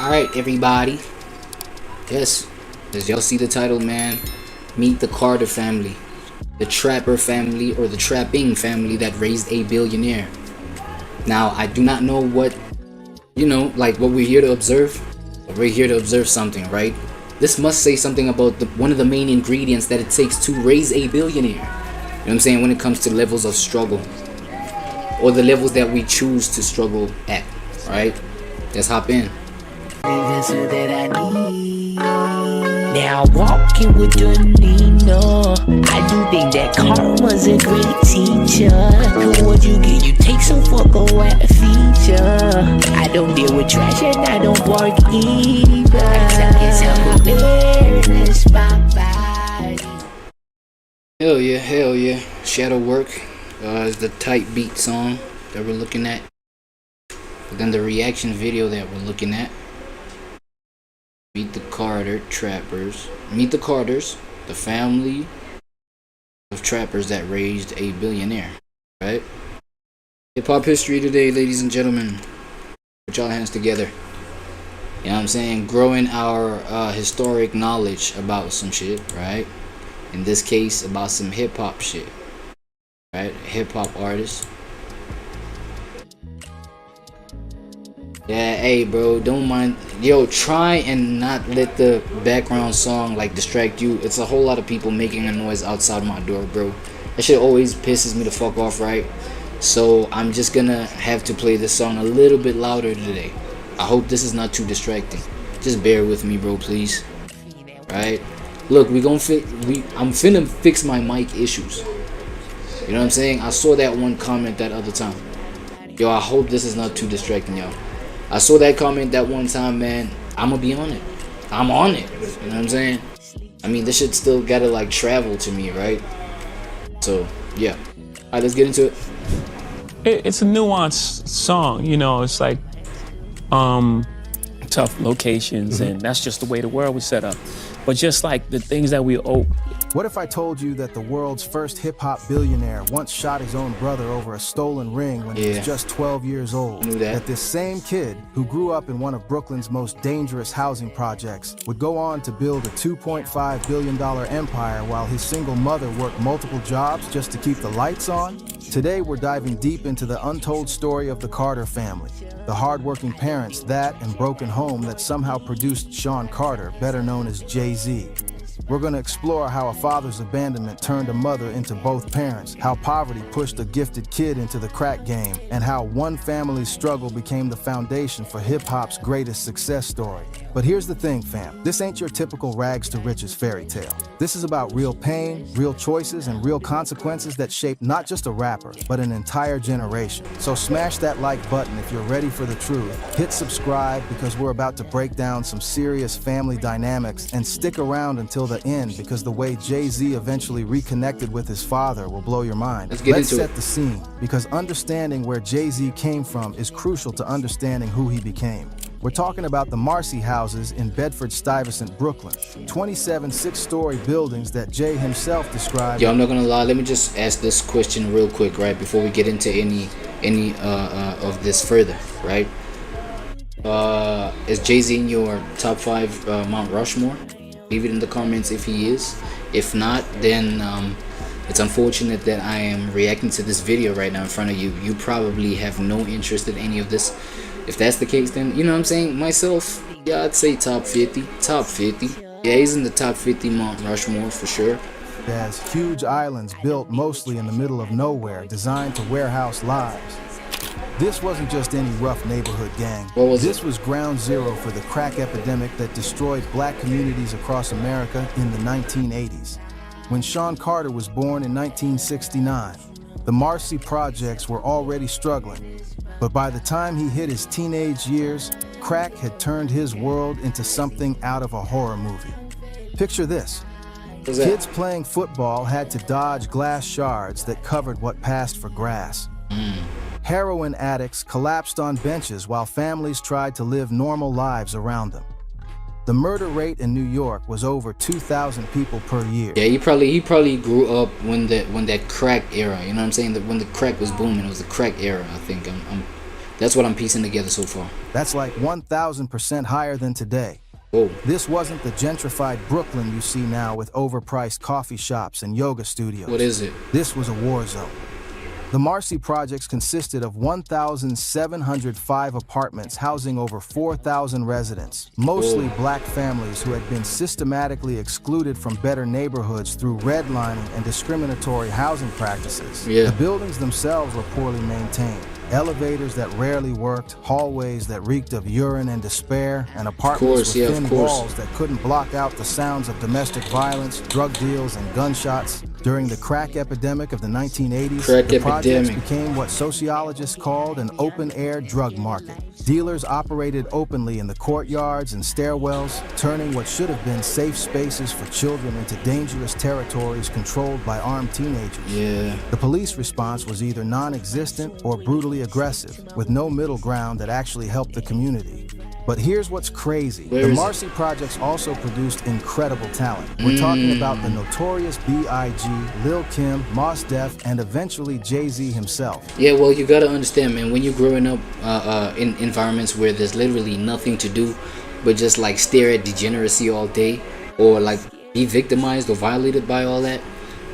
Alright, everybody. Yes, as y'all see the title, man, meet the Carter family. The trapper family, or the trapping family that raised a billionaire. Now, I do not know what, like what we're here to observe. But we're here to observe something, right? This must say something about one of the main ingredients that it takes to raise a billionaire. You know what I'm saying? When it comes to levels of struggle. Or the levels that we choose to struggle at, right? Let's hop in. Now walking with your Nina, I do think that karma's a great teacher. And what you get, you take some fuck away a feature. I don't deal with trash and I don't bark either. Self-awareness, my body. Hell yeah. Shadow Work is the type beat song that we're looking at. But then the reaction video that we're looking at. Meet the Carters, the family of trappers that raised a billionaire, right? Hip-hop history today, ladies and gentlemen. Put y'all hands together. You know what I'm saying? Growing our historic knowledge about some shit, right? In this case, about some hip-hop shit, right? Hip-hop artists. Yeah, hey bro, don't mind. Yo, try and not let the background song like distract you. It's a whole lot of people making a noise outside my door, bro. That shit always pisses me the fuck off, right? So I'm just gonna have to play this song a little bit louder today. I hope this is not too distracting. Just bear with me, bro, please. Right? Look, I'm finna fix my mic issues. You know what I'm saying? I saw that one comment that other time. Yo, I hope this is not too distracting, y'all. I saw that comment that one time, man. I'ma be on it. I'm on it. You know what I'm saying? I mean, this shit still gotta like travel to me, right? So, yeah. Alright, let's get into it. It's a nuanced song, you know. It's like tough locations, and that's just the way the world was set up. But just like the things that we owe. What if I told you that the world's first hip-hop billionaire once shot his own brother over a stolen ring when he was just 12 years old? That this same kid, who grew up in one of Brooklyn's most dangerous housing projects, would go on to build a $2.5 billion empire while his single mother worked multiple jobs just to keep the lights on? Today we're diving deep into the untold story of the Carter family, the hardworking parents that and broken home that somehow produced Sean Carter, better known as Jay-Z. We're going to explore how a father's abandonment turned a mother into both parents, how poverty pushed a gifted kid into the crack game, and how one family's struggle became the foundation for hip-hop's greatest success story. But here's the thing, fam. This ain't your typical rags to riches fairy tale. This is about real pain, real choices, and real consequences that shaped not just a rapper, but an entire generation. So smash that like button if you're ready for the truth. Hit subscribe because we're about to break down some serious family dynamics, and stick around until the end because the way Jay-Z eventually reconnected with his father will blow your mind. Let's set the scene, because understanding where Jay-Z came from is crucial to understanding who he became. We're talking about the Marcy houses in Bedford-Stuyvesant, Brooklyn. 27 six-story buildings that Jay himself described. Yo, I'm not gonna lie. Let me just ask this question real quick, right, before we get into any of this further, right? Is Jay-Z in your top 5 Mount Rushmore? Leave it in the comments if he is. If not, then it's unfortunate that I am reacting to this video right now in front of you. You probably have no interest in any of this. If that's the case, then, you know what I'm saying, myself, yeah, I'd say top 50. Top 50. Yeah, he's in the top 50 Mount Rushmore for sure. There's huge islands built mostly in the middle of nowhere, designed to warehouse lives. This wasn't just any rough neighborhood gang. This was ground zero for the crack epidemic that destroyed black communities across America in the 1980s. When Sean Carter was born in 1969, the Marcy projects were already struggling. But by the time he hit his teenage years, crack had turned his world into something out of a horror movie. Picture this. Kids playing football had to dodge glass shards that covered what passed for grass. Heroin addicts collapsed on benches while families tried to live normal lives around them. The murder rate in New York was over 2,000 people per year. Yeah, he probably grew up when that crack era, you know what I'm saying? When the crack was booming, it was the crack era, I think. I'm That's what I'm piecing together so far. That's like 1,000% higher than today. Whoa. This wasn't the gentrified Brooklyn you see now with overpriced coffee shops and yoga studios. What is it? This was a war zone. The Marcy projects consisted of 1,705 apartments housing over 4,000 residents, mostly black families who had been systematically excluded from better neighborhoods through redlining and discriminatory housing practices. The buildings themselves were poorly maintained. Elevators that rarely worked, hallways that reeked of urine and despair, and apartments with thin walls that couldn't block out the sounds of domestic violence, drug deals, and gunshots. During the crack epidemic of the 1980s, the projects became what sociologists called an open-air drug market. Dealers operated openly in the courtyards and stairwells, turning what should have been safe spaces for children into dangerous territories controlled by armed teenagers. The police response was either non-existent or brutally aggressive, with no middle ground that actually helped the community. But here's what's crazy. The Marcy projects also produced incredible talent. We're talking about the notorious B.I.G., Lil Kim, Mos Def, and eventually Jay-Z himself. Yeah, well, you gotta understand, man, when you're growing up in environments where there's literally nothing to do but just like stare at degeneracy all day, or like be victimized or violated by all that,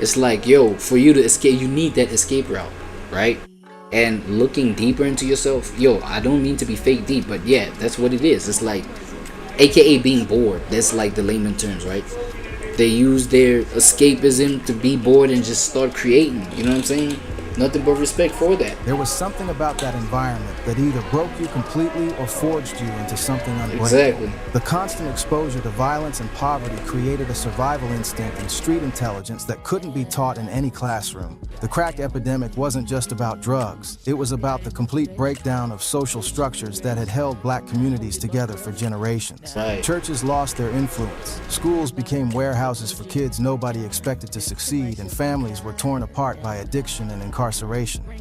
it's like, yo, for you to escape, you need that escape route, right? And looking deeper into yourself, yo, I don't mean to be fake deep, but yeah, that's what it is. It's like, aka being bored. That's like the layman terms, right? They use their escapism to be bored and just start creating. You know what I'm saying? Nothing but respect for that. There was something about that environment that either broke you completely or forged you into something unbreakable. Exactly. The constant exposure to violence and poverty created a survival instinct and street intelligence that couldn't be taught in any classroom. The crack epidemic wasn't just about drugs. It was about the complete breakdown of social structures that had held black communities together for generations. Churches lost their influence. Schools became warehouses for kids nobody expected to succeed, and families were torn apart by addiction and incarceration.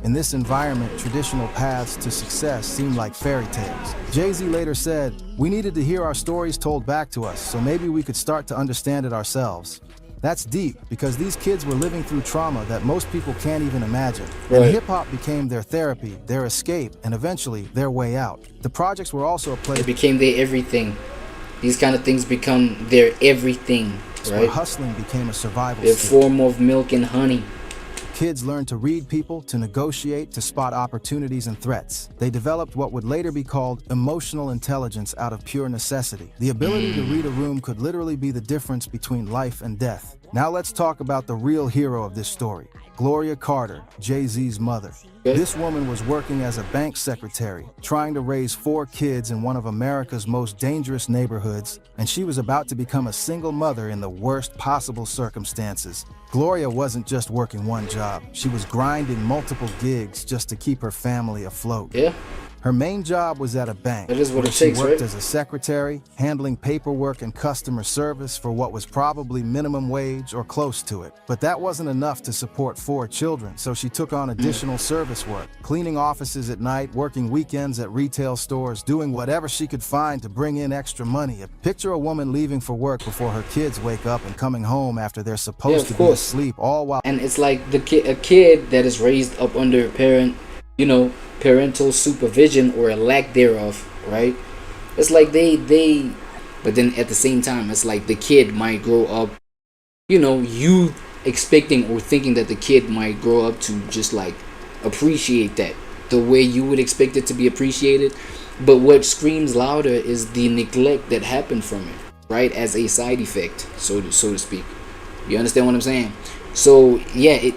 In this environment, traditional paths to success seemed like fairy tales. Jay-Z later said, "We needed to hear our stories told back to us, so maybe we could start to understand it ourselves." That's deep, because these kids were living through trauma that most people can't even imagine. And hip-hop became their therapy, their escape, and eventually their way out. The projects were also a place— It became their everything. These kind of things become their everything, right? Where hustling became a survival Their skill. form of milk and honey. Kids learned to read people, to negotiate, to spot opportunities and threats. They developed what would later be called emotional intelligence out of pure necessity. The ability to read a room could literally be the difference between life and death. Now let's talk about the real hero of this story, Gloria Carter, Jay-Z's mother. This woman was working as a bank secretary, trying to raise 4 kids in one of America's most dangerous neighborhoods, and she was about to become a single mother in the worst possible circumstances. Gloria wasn't just working one job. She was grinding multiple gigs just to keep her family afloat. Her main job was at a bank. That is what it takes, She worked right? as a secretary, handling paperwork and customer service for what was probably minimum wage or close to it. But that wasn't enough to support 4 children, so she took on additional service work, cleaning offices at night, working weekends at retail stores, doing whatever she could find to bring in extra money. Picture a woman leaving for work before her kids wake up and coming home after they're supposed to be asleep, all while— And it's like a kid that is raised up under parental supervision or a lack thereof, right? It's like but then at the same time, it's like the kid might grow up, you expecting or thinking that the kid might grow up to just like appreciate that the way you would expect it to be appreciated. But what screams louder is the neglect that happened from it, right? As a side effect, so to speak. You understand what I'm saying? So yeah,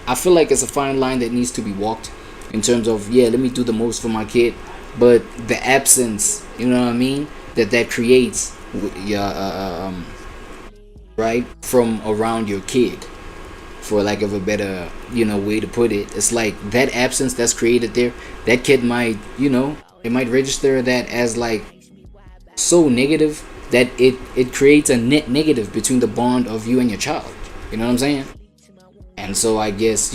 I feel like it's a fine line that needs to be walked in terms of, let me do the most for my kid, but the absence, you know what I mean, that creates, right, from around your kid, for lack of a better, way to put it. It's like that absence that's created there, that kid might, it might register that as like so negative that it creates a net negative between the bond of you and your child. You know what I'm saying? And so I guess,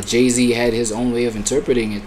Jay-Z had his own way of interpreting it.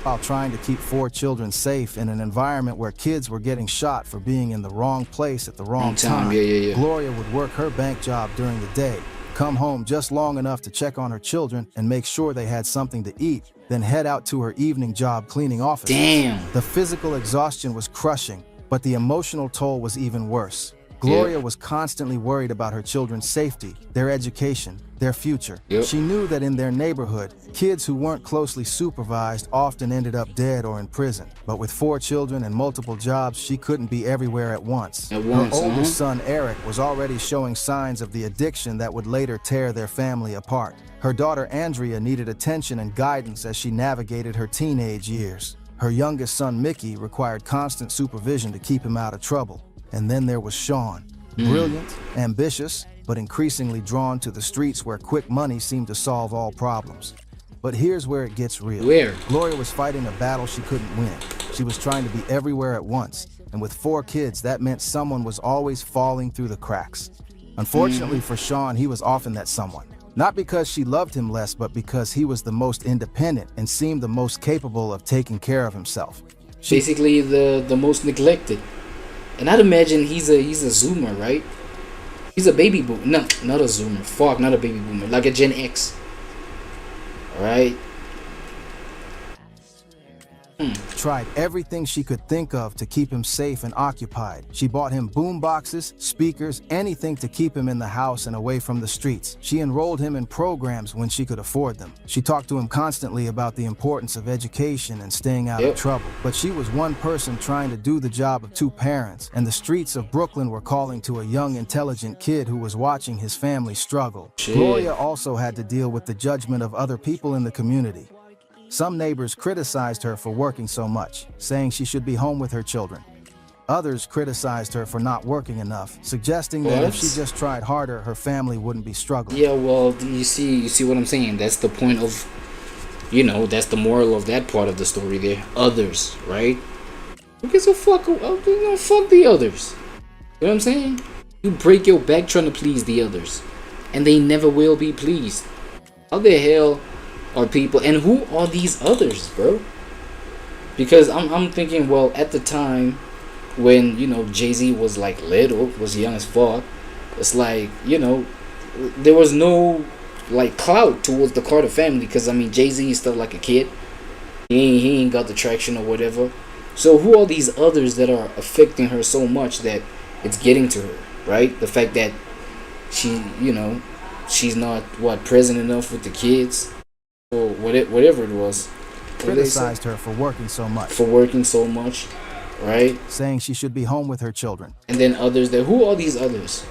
While trying to keep 4 children safe in an environment where kids were getting shot for being in the wrong place at the wrong time. Gloria would work her bank job during the day, come home just long enough to check on her children and make sure they had something to eat, then head out to her evening job cleaning offices. Damn. The physical exhaustion was crushing, but the emotional toll was even worse. Gloria was constantly worried about her children's safety, their education, their future. She knew that in their neighborhood, kids who weren't closely supervised often ended up dead or in prison. But with 4 children and multiple jobs, she couldn't be everywhere at once. Her oldest son, Eric, was already showing signs of the addiction that would later tear their family apart. Her daughter, Andrea, needed attention and guidance as she navigated her teenage years. Her youngest son, Mickey, required constant supervision to keep him out of trouble. And then there was Sean, brilliant, ambitious, but increasingly drawn to the streets where quick money seemed to solve all problems. But here's where it gets real. Gloria was fighting a battle she couldn't win. She was trying to be everywhere at once, and with 4 kids, that meant someone was always falling through the cracks. Unfortunately for Sean, he was often that someone. Not because she loved him less, but because he was the most independent and seemed the most capable of taking care of himself. Basically, the most neglected. And I'd imagine he's a Zoomer, right? He's a baby boomer. No, not a Zoomer. Fuck, not a baby boomer. Like a Gen X. Alright? Tried everything she could think of to keep him safe and occupied. She bought him boom boxes, speakers, anything to keep him in the house and away from the streets. She enrolled him in programs when she could afford them. She talked to him constantly about the importance of education and staying out of trouble. But she was one person trying to do the job of 2 parents, and the streets of Brooklyn were calling to a young, intelligent kid who was watching his family struggle. Gloria also had to deal with the judgment of other people in the community. Some neighbors criticized her for working so much, saying she should be home with her children. Others criticized her for not working enough, suggesting that if she just tried harder, her family wouldn't be struggling. Yeah, well, you see what I'm saying? That's the point of, you know, that's the moral of that part of the story there. Others, right? Who gives a fuck? Fuck the others. You know what I'm saying? You break your back trying to please the others, and they never will be pleased. How the hell are people, and who are these others, bro? Because I'm thinking, well, at the time when, you know, Jay-Z was like little, was young as fuck, it's like, you know, there was no like clout towards the Carter family, because I mean, Jay-Z is still like a kid. He ain't got the traction or whatever. So who are these others that are affecting her so much that it's getting to her, right? The fact that she, you know, she's not present enough with the kids, or whatever it was. Criticized her for working so much. Right? Saying she should be home with her children. And then others that, who are these others?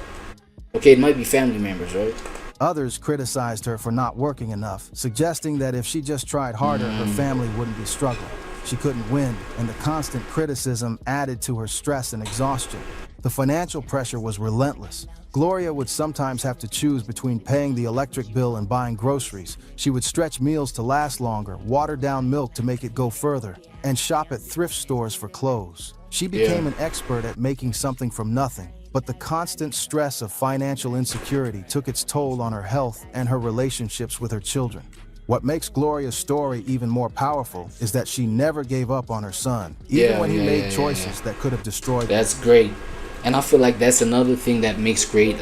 Okay, it might be family members, right? Others criticized her for not working enough, suggesting that if she just tried harder, her family wouldn't be struggling. She couldn't win, and the constant criticism added to her stress and exhaustion. The financial pressure was relentless. Gloria would sometimes have to choose between paying the electric bill and buying groceries. She would stretch meals to last longer, water down milk to make it go further, and shop at thrift stores for clothes. She became an expert at making something from nothing, but the constant stress of financial insecurity took its toll on her health and her relationships with her children. What makes Gloria's story even more powerful is that she never gave up on her son, even when he made choices that could have destroyed him. That's great. And I feel like that's another thing that makes great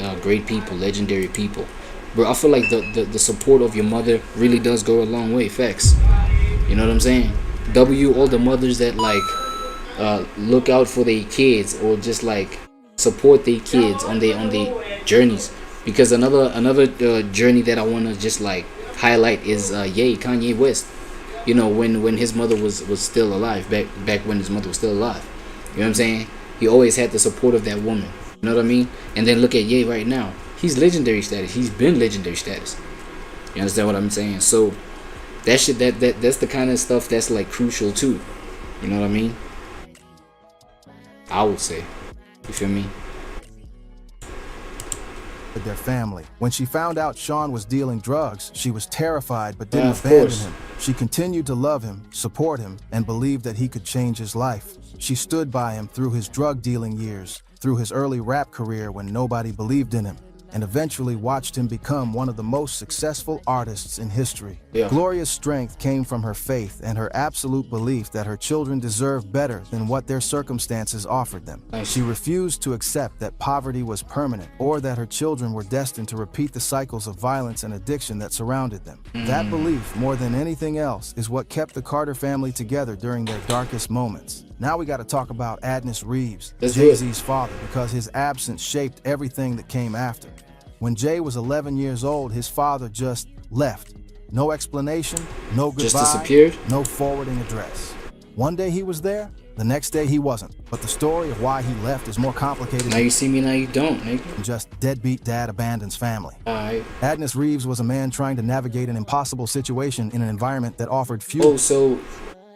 people, legendary people. Bro, I feel like the support of your mother really does go a long way. Facts. You know what I'm saying? All the mothers that like look out for their kids, or just like support their kids on their journeys. Because another journey that I want to just like highlight is Kanye West. You know, when his mother was still alive, back when his mother was still alive. You know what I'm saying? He always had the support of that woman. You know what I mean? And then look at Ye right now. He's legendary status. He's been legendary status. You understand what I'm saying? So that shit, that's the kind of stuff that's like crucial too. You know what I mean? I would say. You feel me? With their family. When she found out Sean was dealing drugs, she was terrified but didn't abandon him. She continued to love him, support him, and believed that he could change his life. She stood by him through his drug dealing years, through his early rap career when nobody believed in him, and eventually watched him become one of the most successful artists in history. Yeah. Gloria's strength came from her faith and her absolute belief that her children deserved better than what their circumstances offered them. Nice. She refused to accept that poverty was permanent or that her children were destined to repeat the cycles of violence and addiction that surrounded them. That belief, more than anything else, is what kept the Carter family together during their darkest moments. Now we got to talk about Adnis Reeves, Jay-Z's father, because his absence shaped everything that came after. When Jay was 11 years old, his father just left. No explanation, no goodbye, Just disappeared? no forwarding address. One day he was there, the next day he wasn't. But the story of why he left is more complicated Now you see me, now you don't, nigga. than just deadbeat dad abandons family. Alright. Adnis Reeves was a man trying to navigate an impossible situation in an environment that offered few. Oh, so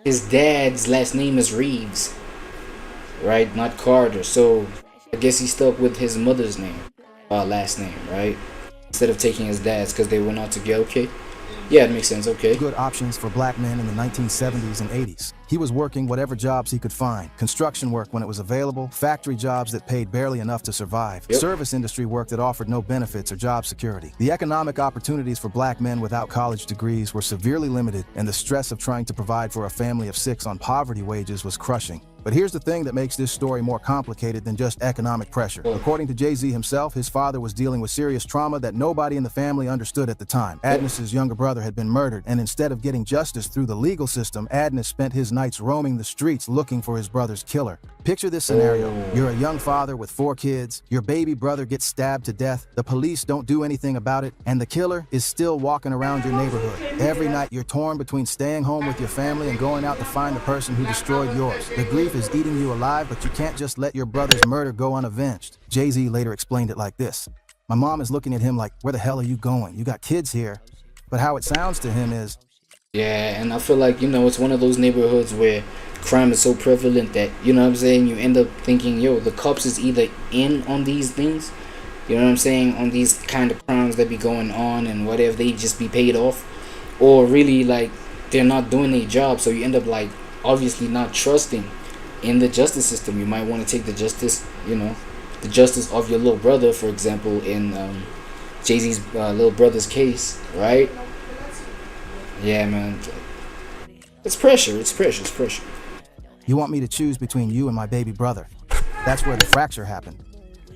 his dad's last name is Reeves, right? Not Carter. So I guess he stuck with his mother's name, last name, right? Instead of taking his dad's because they went out together. Okay. Yeah, it makes sense. Okay. Good options for black men in the 1970s and 80s. He was working whatever jobs he could find. Construction work when it was available, factory jobs that paid barely enough to survive, service industry work that offered no benefits or job security. The economic opportunities for black men without college degrees were severely limited, and the stress of trying to provide for a family of 6 on poverty wages was crushing. But here's the thing that makes this story more complicated than just economic pressure. According to Jay-Z himself, his father was dealing with serious trauma that nobody in the family understood at the time. Adnis's younger brother had been murdered, and instead of getting justice through the legal system, Adnis spent his nights roaming the streets looking for his brother's killer. Picture this scenario. You're a young father with 4 kids, your baby brother gets stabbed to death, the police don't do anything about it, and the killer is still walking around your neighborhood. Every night you're torn between staying home with your family and going out to find the person who destroyed yours. The grief is eating you alive, but you can't just let your brother's murder go unavenged. Jay-Z later explained it like this. My mom is looking at him like, where the hell are you going? You got kids here. But how it sounds to him is, Yeah, and I feel like, it's one of those neighborhoods where crime is so prevalent that, you know what I'm saying, you end up thinking, yo, the cops is either in on these things, you know what I'm saying, on these kind of crimes that be going on and whatever, they just be paid off, or really, like, they're not doing their job, so you end up, like, obviously not trusting in the justice system. You might want to take the justice, the justice of your little brother, for example, in Jay-Z's little brother's case, right? Yeah, man. It's pressure. It's pressure. It's pressure. you want me to choose between you and my baby brother. That's where the fracture happened.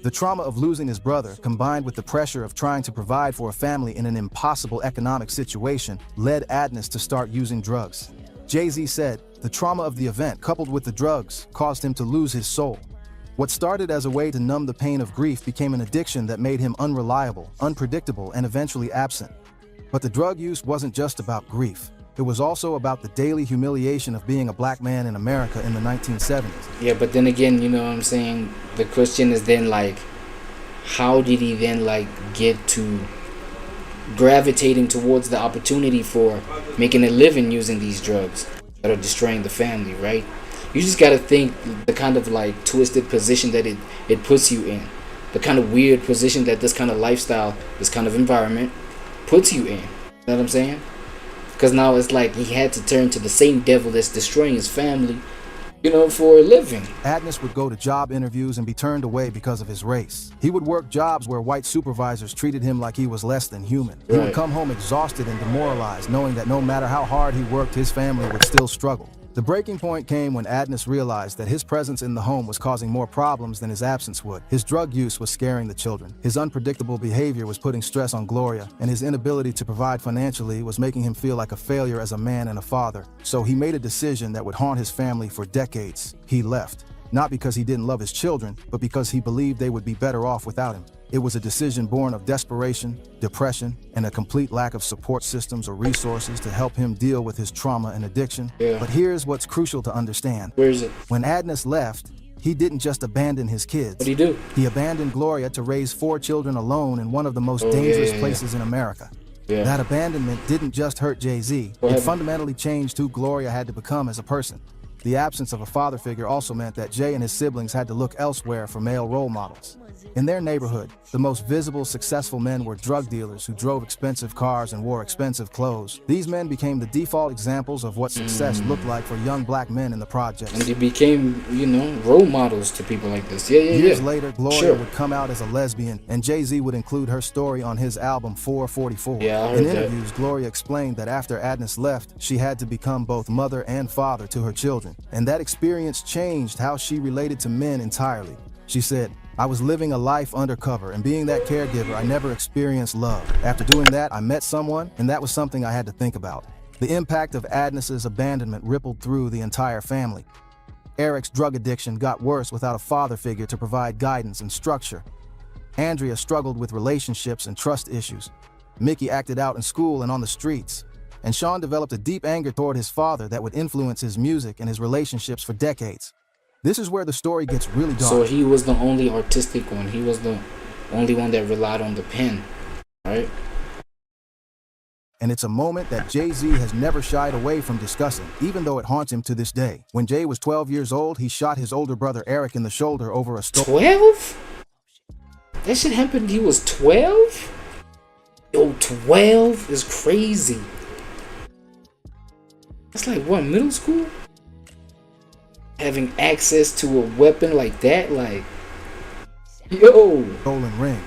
The trauma of losing his brother, combined with the pressure of trying to provide for a family in an impossible economic situation, led Adnis to start using drugs. Jay-Z said, the trauma of the event, coupled with the drugs, caused him to lose his soul. What started as a way to numb the pain of grief became an addiction that made him unreliable, unpredictable, and eventually absent. But the drug use wasn't just about grief. It was also about the daily humiliation of being a black man in America in the 1970s. Yeah, but then again, you know what I'm saying? The question is then, like, how did he then, like, get to gravitating towards the opportunity for making a living using these drugs that are destroying the family, right? You just gotta think the kind of, like, twisted position that it puts you in. The kind of weird position that this kind of lifestyle, this kind of environment puts you in. You know what I'm saying? Because now it's like he had to turn to the same devil that's destroying his family, you know, for a living. Adnis would go to job interviews and be turned away because of his race. He would work jobs where white supervisors treated him like he was less than human. He would come home exhausted and demoralized, knowing that no matter how hard he worked, his family would still struggle. The breaking point came when Adnis realized that his presence in the home was causing more problems than his absence would. His drug use was scaring the children. His unpredictable behavior was putting stress on Gloria, and his inability to provide financially was making him feel like a failure as a man and a father. So he made a decision that would haunt his family for decades. He left. Not because he didn't love his children, but because he believed they would be better off without him. It was a decision born of desperation, depression, and a complete lack of support systems or resources to help him deal with his trauma and addiction. But here's what's crucial to understand. Where is it? When Adnis left, he didn't just abandon his kids. What did he do? He abandoned Gloria to raise 4 children alone in one of the most dangerous places in America. That abandonment didn't just hurt Jay-Z. It fundamentally changed who Gloria had to become as a person. The absence of a father figure also meant that Jay and his siblings had to look elsewhere for male role models. In their neighborhood, the most visible, successful men were drug dealers who drove expensive cars and wore expensive clothes. These men became the default examples of what success looked like for young black men in the projects. And they became, you know, role models to people like this. Years later, Gloria would come out as a lesbian, and Jay-Z would include her story on his album 444. In interviews, Gloria explained that after Adnis left, she had to become both mother and father to her children. And that experience changed how she related to men entirely. She said, "I was living a life undercover, and being that caregiver, I never experienced love. After doing that, I met someone, and that was something I had to think about." The impact of Adnis's abandonment rippled through the entire family. Eric's drug addiction got worse without a father figure to provide guidance and structure. Andrea struggled with relationships and trust issues. Mickey acted out in school and on the streets. And Sean developed a deep anger toward his father that would influence his music and his relationships for decades. This is where the story gets really dark. So he was the only artistic one. He was the only one that relied on the pen, right? And it's a moment that Jay-Z has never shied away from discussing, even though it haunts him to this day. When Jay was 12 years old, he shot his older brother Eric in the shoulder over a stove. 12? That shit happened he was 12? Yo, 12 is crazy. That's like, what, middle school? Having access to a weapon like that, like, yo. Stolen ring.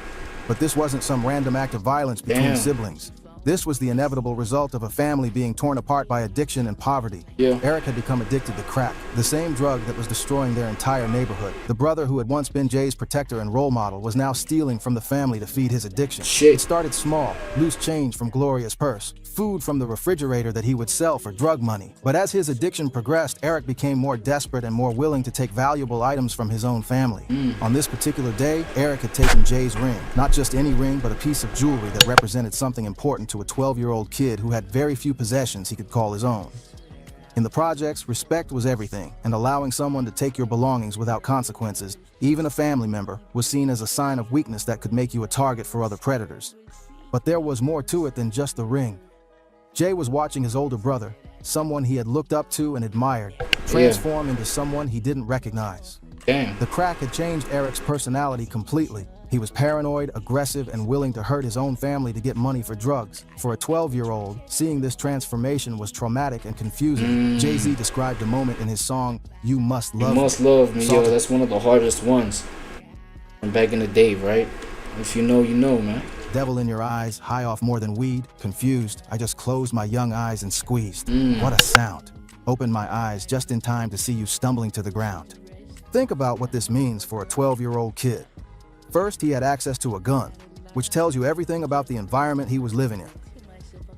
But this wasn't some random act of violence between siblings. This was the inevitable result of a family being torn apart by addiction and poverty. Eric had become addicted to crack, the same drug that was destroying their entire neighborhood. The brother who had once been Jay's protector and role model was now stealing from the family to feed his addiction. It started small, loose change from Gloria's purse, food from the refrigerator that he would sell for drug money. But as his addiction progressed, Eric became more desperate and more willing to take valuable items from his own family. On this particular day, Eric had taken Jay's ring. Not just any ring, but a piece of jewelry that represented something important to a 12-year-old kid who had very few possessions he could call his own. In the projects, respect was everything, and allowing someone to take your belongings without consequences, even a family member, was seen as a sign of weakness that could make you a target for other predators. But there was more to it than just the ring. Jay was watching his older brother, someone he had looked up to and admired, transform into someone he didn't recognize. The crack had changed Eric's personality completely. He was paranoid, aggressive, and willing to hurt his own family to get money for drugs. For a 12-year-old, seeing this transformation was traumatic and confusing. Jay-Z described a moment in his song, "You Must Love Me." You Must Love Me, yo, that's one of the hardest ones from back in the day, right? If you know, you know, man. Devil in your eyes, high off more than weed, confused, I just closed my young eyes and squeezed. What a sound. Opened my eyes just in time to see you stumbling to the ground. Think about what this means for a 12-year-old kid. First, he had access to a gun, which tells you everything about the environment he was living in.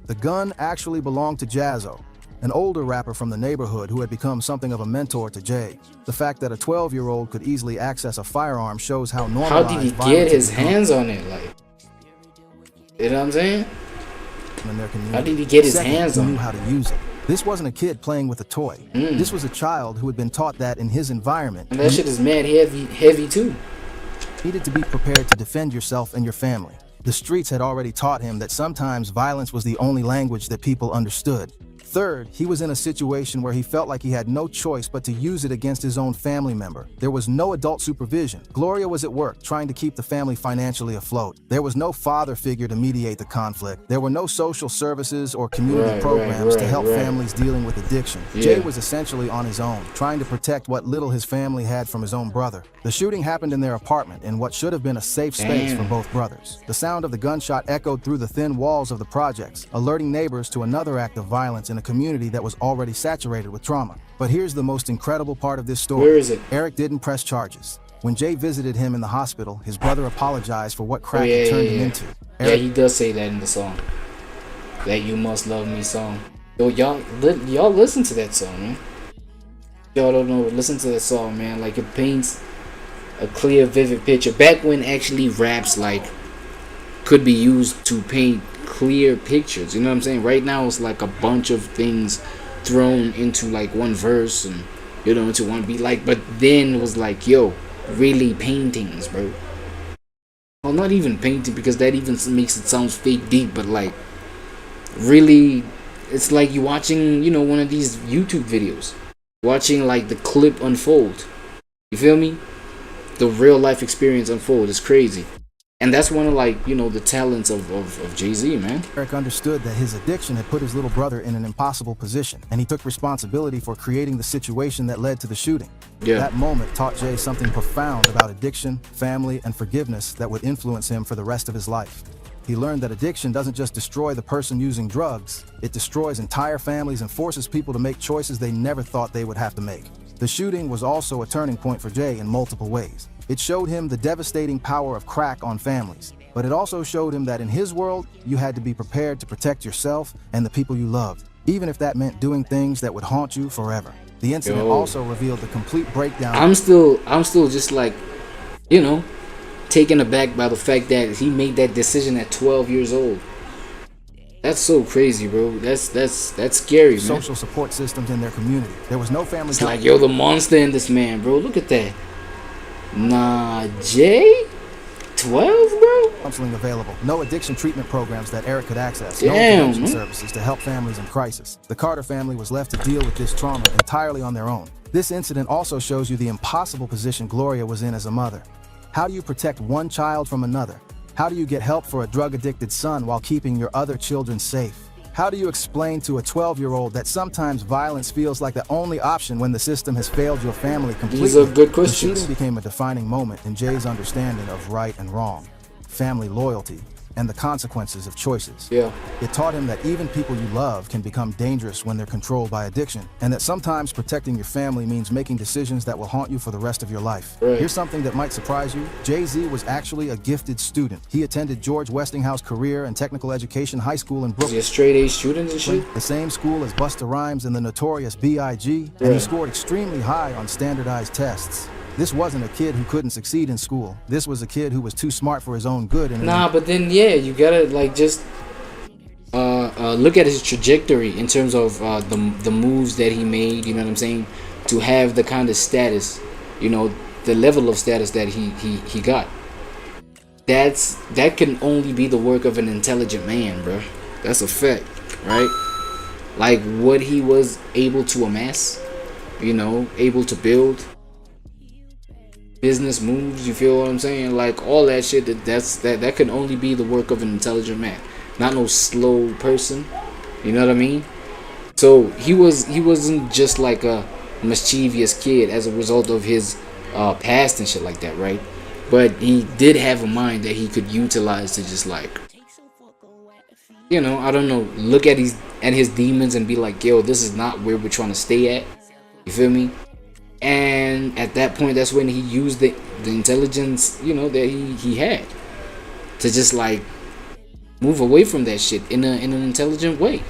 The gun actually belonged to Jazzo, an older rapper from the neighborhood who had become something of a mentor to Jay. The fact that a 12-year-old could easily access a firearm shows how normalized. How did he get his hands on it? Like, you know what I'm saying? How did he get his hands on it? He knew how to use it. This wasn't a kid playing with a toy. This was a child who had been taught that in his environment. And that shit is mad heavy too. Needed to be prepared to defend yourself and your family. The streets had already taught him that sometimes violence was the only language that people understood. Third, he was in a situation where he felt like he had no choice but to use it against his own family member. There was no adult supervision. Gloria was at work, trying to keep the family financially afloat. There was no father figure to mediate the conflict. There were no social services or community programs to help families dealing with addiction. Jay was essentially on his own, trying to protect what little his family had from his own brother. The shooting happened in their apartment, in what should have been a safe space for both brothers. The sound of the gunshot echoed through the thin walls of the projects, alerting neighbors to another act of violence in a community that was already saturated with trauma. But here's the most incredible part of this story. Where is it? Eric didn't press charges. When Jay visited him in the hospital, his brother apologized for what crack had turned him into. He does say that in the song. That "You Must Love Me" song. Yo, y'all listen to that song, man. Y'all don't know, listen to that song, man. Like, it paints a clear, vivid picture. Back when actually raps like could be used to paint clear pictures, you know what I'm saying? Right now it's like a bunch of things thrown into like one verse and, you know, into one beat. Like, but then it was like, yo, really paintings, bro. Well, not even painting, because that even makes it sound fake deep, but like really, it's like you watching, you know, one of these YouTube videos. watching like the clip unfold. You feel me? The real life experience unfold is crazy. And that's one of, like, you know, the talents of Jay-Z, man. Eric understood that his addiction had put his little brother in an impossible position, and he took responsibility for creating the situation that led to the shooting. Yeah. That moment taught Jay something profound about addiction, family, and forgiveness that would influence him for the rest of his life. He learned that addiction doesn't just destroy the person using drugs, it destroys entire families and forces people to make choices they never thought they would have to make. The shooting was also a turning point for Jay in multiple ways. It showed him the devastating power of crack on families, but it also showed him that in his world, you had to be prepared to protect yourself and the people you loved, even if that meant doing things that would haunt you forever. The incident also revealed the complete breakdown. I'm still just like, you know, taken aback by the fact that he made that decision at 12 years old. That's so crazy, bro. That's scary, man. Social support systems in their community. There was no family. It's like, yo, the monster in this man, bro. Look at that. Nah, Jay? 12, bro? Counseling available. No addiction treatment programs that Eric could access. Damn, no intervention man. services to help families in crisis. The Carter family was left to deal with this trauma entirely on their own. This incident also shows you the impossible position Gloria was in as a mother. How do you protect one child from another? How do you get help for a drug-addicted son while keeping your other children safe? How do you explain to a 12-year-old that sometimes violence feels like the only option when the system has failed your family completely? These are good questions. The shooting became a defining moment in Jay's understanding of right and wrong, family loyalty, and the consequences of choices. Yeah. It taught him that even people you love can become dangerous when they're controlled by addiction, and that sometimes protecting your family means making decisions that will haunt you for the rest of your life. Right. Here's something that might surprise you. Jay-Z was actually a gifted student. He attended George Westinghouse Career and Technical Education High School in Brooklyn. Is he a straight-A student and shit? The same school as Busta Rhymes and the notorious B.I.G., and he scored extremely high on standardized tests. This wasn't a kid who couldn't succeed in school. This was a kid who was too smart for his own good. And nah, but then, yeah, you gotta, like, just look at his trajectory in terms of the moves that he made, you know what I'm saying? To have the kind of status, you know, the level of status that he got. That can only be the work of an intelligent man, bro. That's a fact, right? Like, what he was able to amass, you know, able to build. Business moves, you feel what I'm saying? Like, all that shit, that can only be the work of an intelligent man, not no slow person. You know what I mean? So he wasn't just like a mischievous kid as a result of his past and shit like that, right? But he did have a mind that he could utilize to just, like, you know, I don't know, look at his demons and be like, yo, this is not where we're trying to stay at. You feel me? And at that point, that's when he used the intelligence, you know, that he had to just, like, move away from that shit in an intelligent way.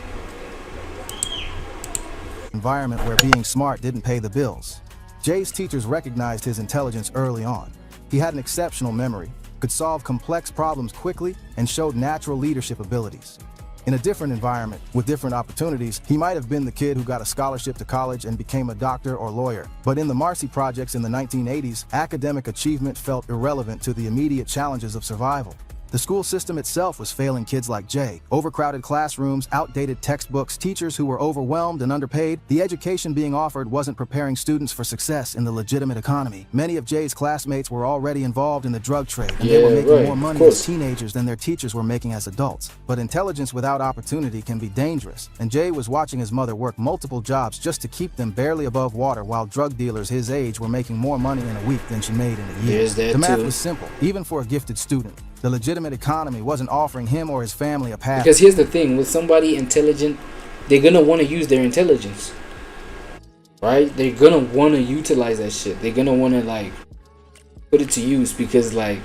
Environment where being smart didn't pay the bills. Jay's teachers recognized his intelligence early on. He had an exceptional memory, could solve complex problems quickly, and showed natural leadership abilities. In a different environment, with different opportunities, he might have been the kid who got a scholarship to college and became a doctor or lawyer. But in the Marcy projects in the 1980s, academic achievement felt irrelevant to the immediate challenges of survival. The school system itself was failing kids like Jay. Overcrowded classrooms, outdated textbooks, teachers who were overwhelmed and underpaid. The education being offered wasn't preparing students for success in the legitimate economy. Many of Jay's classmates were already involved in the drug trade, and they were making more money as teenagers than their teachers were making as adults. But intelligence without opportunity can be dangerous, and Jay was watching his mother work multiple jobs just to keep them barely above water, while drug dealers his age were making more money in a week than she made in a year. The math was simple, even for a gifted student. The legitimate economy wasn't offering him or his family a path. Because here's the thing, with somebody intelligent, they're gonna want to use their intelligence, right? They're gonna want to utilize that shit. They're gonna want to, like, put it to use, because, like,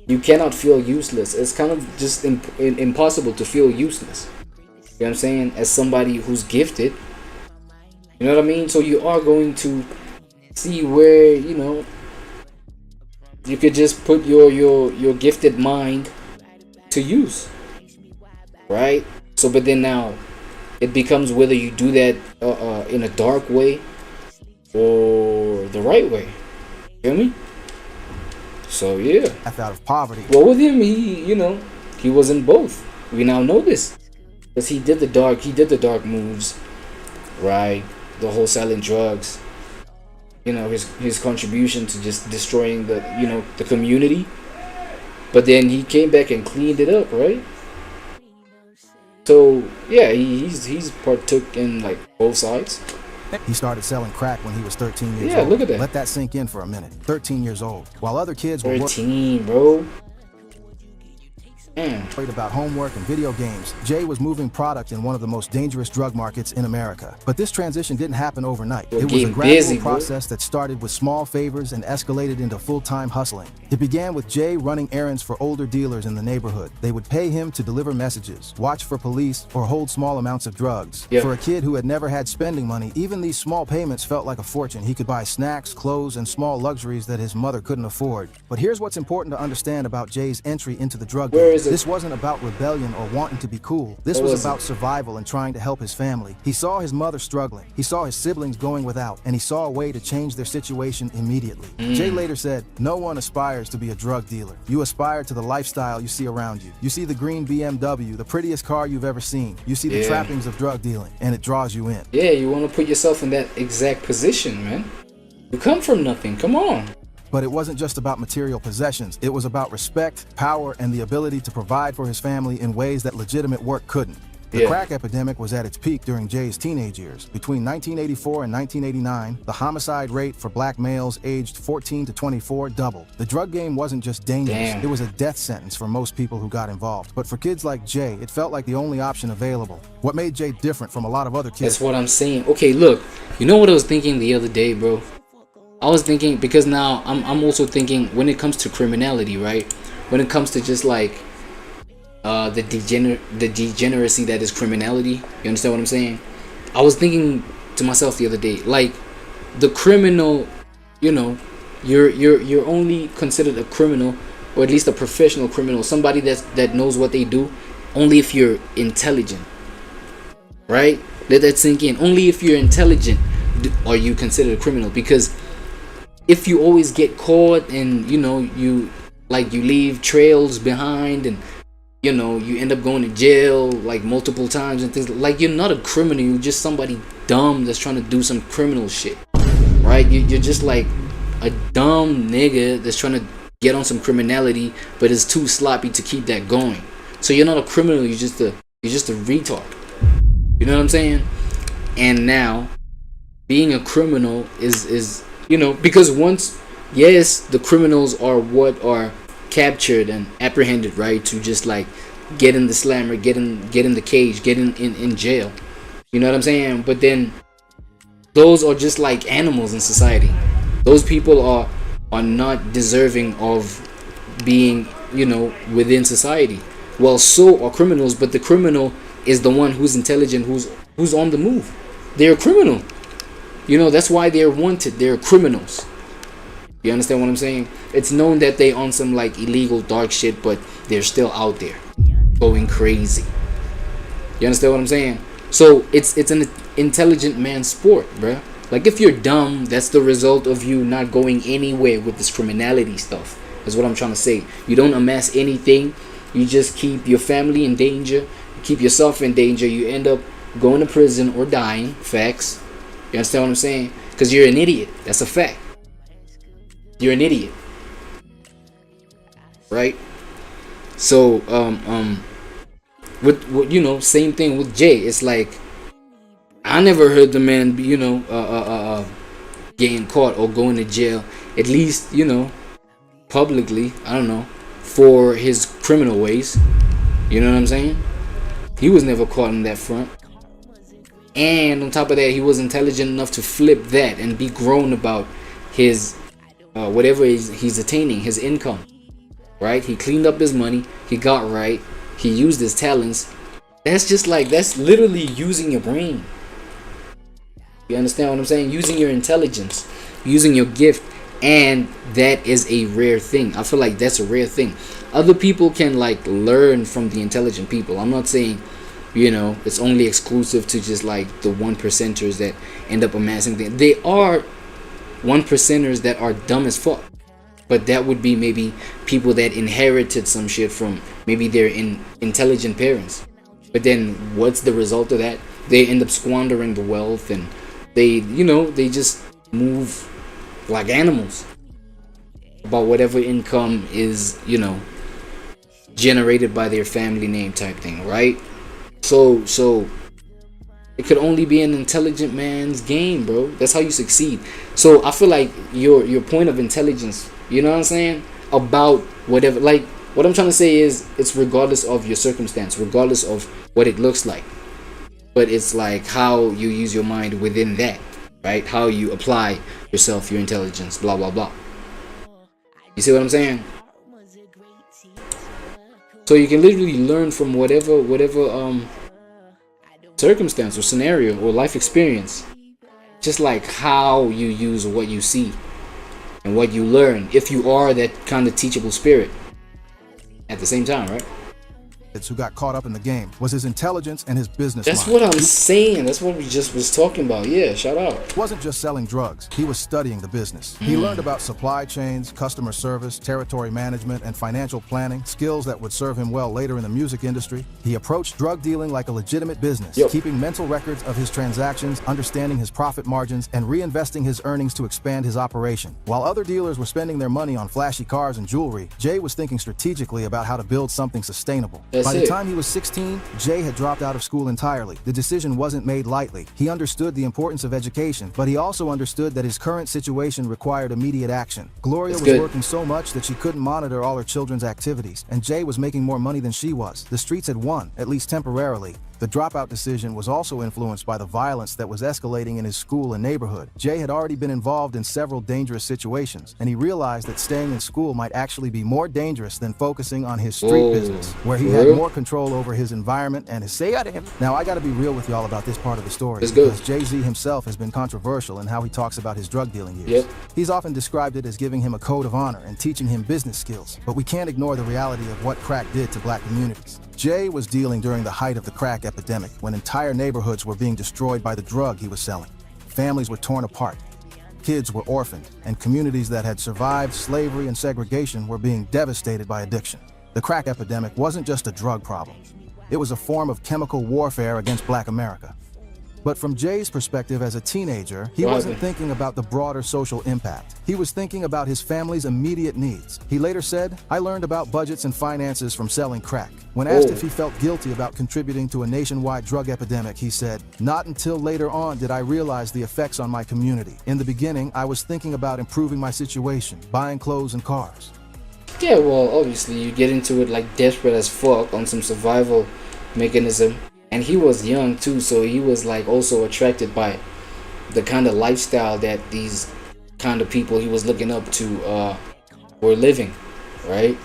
you cannot feel useless. It's kind of just impossible to feel useless. You know what I'm saying? As somebody who's gifted, you know what I mean? So you are going to see where, you know, you could just put your gifted mind to use, right? So, but then now it becomes whether you do that in a dark way or the right way. Feel me? So yeah. Out of poverty. Well, with him, he was in both. We now know this, because he did the dark moves, right? The whole selling drugs. you know, his contribution to just destroying the, you know, the community. But then he came back and cleaned it up, right? So yeah, he's partook in like both sides. He started selling crack when he was 13 years old. Yeah, look at that. Let that sink in for a minute. 13 years old. While other kids were 13, bro. worried about homework and video games, Jay was moving product in one of the most dangerous drug markets in America. But this transition didn't happen overnight. It was a gradual process that started with small favors and escalated into full-time hustling. It began with Jay running errands for older dealers in the neighborhood. They would pay him to deliver messages, watch for police, or hold small amounts of drugs. For a kid who had never had spending money, even these small payments felt like a fortune. He could buy snacks, clothes, and small luxuries that his mother couldn't afford. But here's what's important to understand about Jay's entry into the drug game. This wasn't about rebellion or wanting to be cool. This was about survival and trying to help his family. He saw his mother struggling. He saw his siblings going without, and he saw a way to change their situation immediately. Jay later said, "No one aspires to be a drug dealer. You aspire to the lifestyle you see around you. You see the green BMW, the prettiest car you've ever seen. You see the trappings of drug dealing, and it draws you in." Yeah, you want to put yourself in that exact position, man. You come from nothing. Come on. But it wasn't just about material possessions. It was about respect, power, and the ability to provide for his family in ways that legitimate work couldn't. The crack epidemic was at its peak during Jay's teenage years. Between 1984 and 1989, the homicide rate for black males aged 14 to 24 doubled. The drug game wasn't just dangerous, it was a death sentence for most people who got involved. But for kids like Jay, it felt like the only option available. What made Jay different from a lot of other kids? That's what I'm saying. Okay, look, you know what I was thinking the other day, bro? I was thinking, because now I'm also thinking when it comes to criminality, right? When it comes to just like the degeneracy that is criminality, you understand what I'm saying? I was thinking to myself the other day, like the criminal, you know, you're only considered a criminal, or at least a professional criminal, somebody that knows what they do, only if you're intelligent, right? Let that sink in. Only if you're intelligent are you considered a criminal. Because if you always get caught and, you know, you leave trails behind, and, you know, you end up going to jail like multiple times and things, like, you're not a criminal, you're just somebody dumb that's trying to do some criminal shit, right? You're just like a dumb nigga that's trying to get on some criminality, but it's too sloppy to keep that going. So you're not a criminal, you're just a retard. You know what I'm saying? And now being a criminal is you know, because once, yes, the criminals are what are captured and apprehended, right, to just like get in the slammer, get in the cage, get in jail. You know what I'm saying? But then those are just like animals in society. Those people are not deserving of being, you know, within society. Well, so are criminals, but the criminal is the one who's intelligent, who's on the move. They're a criminal. You know, that's why they're wanted. They're criminals. You understand what I'm saying? It's known that they on some like illegal dark shit, but they're still out there going crazy. You understand what I'm saying? So it's an intelligent man's sport, bruh. Like, if you're dumb, that's the result of you not going anywhere with this criminality stuff. That's what I'm trying to say. You don't amass anything. You just keep your family in danger. You keep yourself in danger. You end up going to prison or dying. Facts. You understand what I'm saying? Because you're an idiot. That's a fact. You're an idiot. Right? So, with you know, same thing with Jay. It's like, I never heard the man, you know, getting caught or going to jail, at least, you know, publicly, I don't know, for his criminal ways. You know what I'm saying? He was never caught on that front. And on top of that, he was intelligent enough to flip that and be grown about his whatever he's attaining, his income. Right? He cleaned up his money. He got right. He used his talents. That's just like, that's literally using your brain. You understand what I'm saying? Using your intelligence, using your gift. And that is a rare thing. I feel like that's a rare thing. Other people can like learn from the intelligent people. I'm not saying, you know, it's only exclusive to just like the 1%ers that end up amassing things. They are 1%ers that are dumb as fuck. But that would be maybe people that inherited some shit from maybe their intelligent parents. But then what's the result of that? They end up squandering the wealth, and they, you know, they just move like animals, about whatever income is, you know, generated by their family name type thing, right? So it could only be an intelligent man's game, bro. That's how you succeed. So I feel like your point of intelligence, you know what I'm saying, about whatever, like what I'm trying to say is, it's regardless of your circumstance, regardless of what it looks like, but it's like how you use your mind within that, right? How you apply yourself, your intelligence, blah blah blah. You see what I'm saying? So you can literally learn from whatever circumstance or scenario or life experience, just like how you use what you see and what you learn, if you are that kind of teachable spirit at the same time, right? Who got caught up in the game was his intelligence and his business That's mind. what I'm saying. That's what we just was talking about. Yeah, shout out. He wasn't just selling drugs, he was studying the business. He learned about supply chains, customer service, territory management, and financial planning, skills that would serve him well later in the music industry. He approached drug dealing like a legitimate business, keeping mental records of his transactions, understanding his profit margins, and reinvesting his earnings to expand his operation. While other dealers were spending their money on flashy cars and jewelry, Jay was thinking strategically about how to build something sustainable. By the time he was 16, Jay had dropped out of school entirely. The decision wasn't made lightly. He understood the importance of education, but he also understood that his current situation required immediate action. Gloria was working so much that she couldn't monitor all her children's activities, and Jay was making more money than she was. The streets had won, at least temporarily. The dropout decision was also influenced by the violence that was escalating in his school and neighborhood. Jay had already been involved in several dangerous situations, and he realized that staying in school might actually be more dangerous than focusing on his street business, where he had more control over his environment and his safety. Now, I gotta be real with y'all about this part of the story, because Jay-Z himself has been controversial in how he talks about his drug dealing years. He's often described it as giving him a code of honor and teaching him business skills, but we can't ignore the reality of what crack did to black communities. Jay was dealing during the height of the crack epidemic, when entire neighborhoods were being destroyed by the drug he was selling. Families were torn apart, kids were orphaned, and communities that had survived slavery and segregation were being devastated by addiction. The crack epidemic wasn't just a drug problem. It was a form of chemical warfare against black America. But from Jay's perspective as a teenager, he wasn't thinking about the broader social impact. He was thinking about his family's immediate needs. He later said, "I learned about budgets and finances from selling crack." When asked if he felt guilty about contributing to a nationwide drug epidemic, he said, "Not until later on did I realize the effects on my community. In the beginning, I was thinking about improving my situation, buying clothes and cars." Yeah, well, obviously you get into it like desperate as fuck on some survival mechanism. And he was young too, so he was like also attracted by the kind of lifestyle that these kind of people he was looking up to were living, right?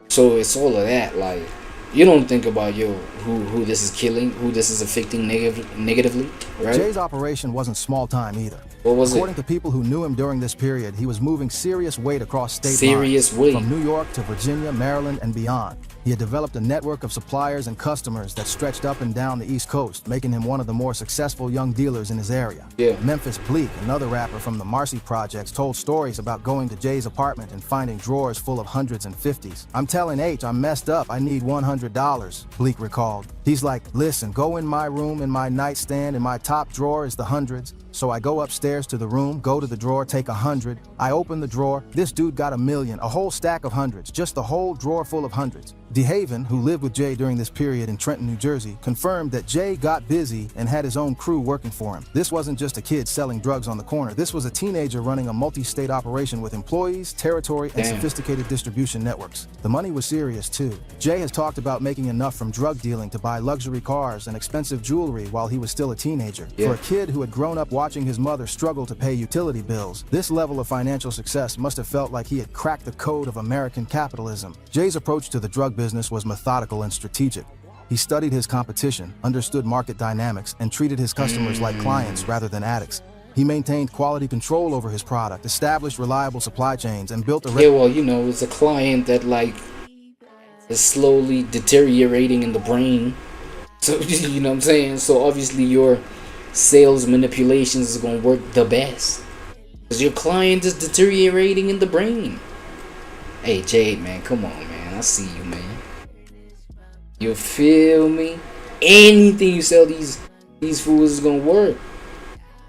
So it's all of that. Like, you don't think about who this is killing, who this is affecting negatively, right? Jay's operation wasn't small time either. What was According to people who knew him during this period, he was moving serious weight across state lines, from New York to Virginia, Maryland, and beyond. He had developed a network of suppliers and customers that stretched up and down the East Coast, making him one of the more successful young dealers in his area. Memphis Bleak, another rapper from the Marcy Projects, told stories about going to Jay's apartment and finding drawers full of hundreds and fifties. "I'm telling H, I'm messed up, I need $100, Bleak recalled. He's like, "Listen, go in my room, in my nightstand, in my top drawer is the hundreds. So I go upstairs to the room, go to the drawer, take 100. I open the drawer. This dude got 1,000,000, a whole stack of hundreds, just a whole drawer full of hundreds." DeHaven, who lived with Jay during this period in Trenton, New Jersey, confirmed that Jay got busy and had his own crew working for him. This wasn't just a kid selling drugs on the corner. This was a teenager running a multi-state operation with employees, territory, and sophisticated distribution networks. The money was serious too. Jay has talked about making enough from drug dealing to buy luxury cars and expensive jewelry while he was still a teenager. For a kid who had grown up watching his mother struggle to pay utility bills, this level of financial success must have felt like he had cracked the code of American capitalism. Jay's approach to the drug business was methodical and strategic. He studied his competition, understood market dynamics, and treated his customers like clients rather than addicts. He maintained quality control over his product, established reliable supply chains, and built a... well, you know, it's a client that like is slowly deteriorating in the brain. So, you know what I'm saying? So obviously your sales manipulations is going to work the best, because your client is deteriorating in the brain. Hey, Jade, man, come on, man. I see you, man. You feel me? Anything you sell these fools is gonna work.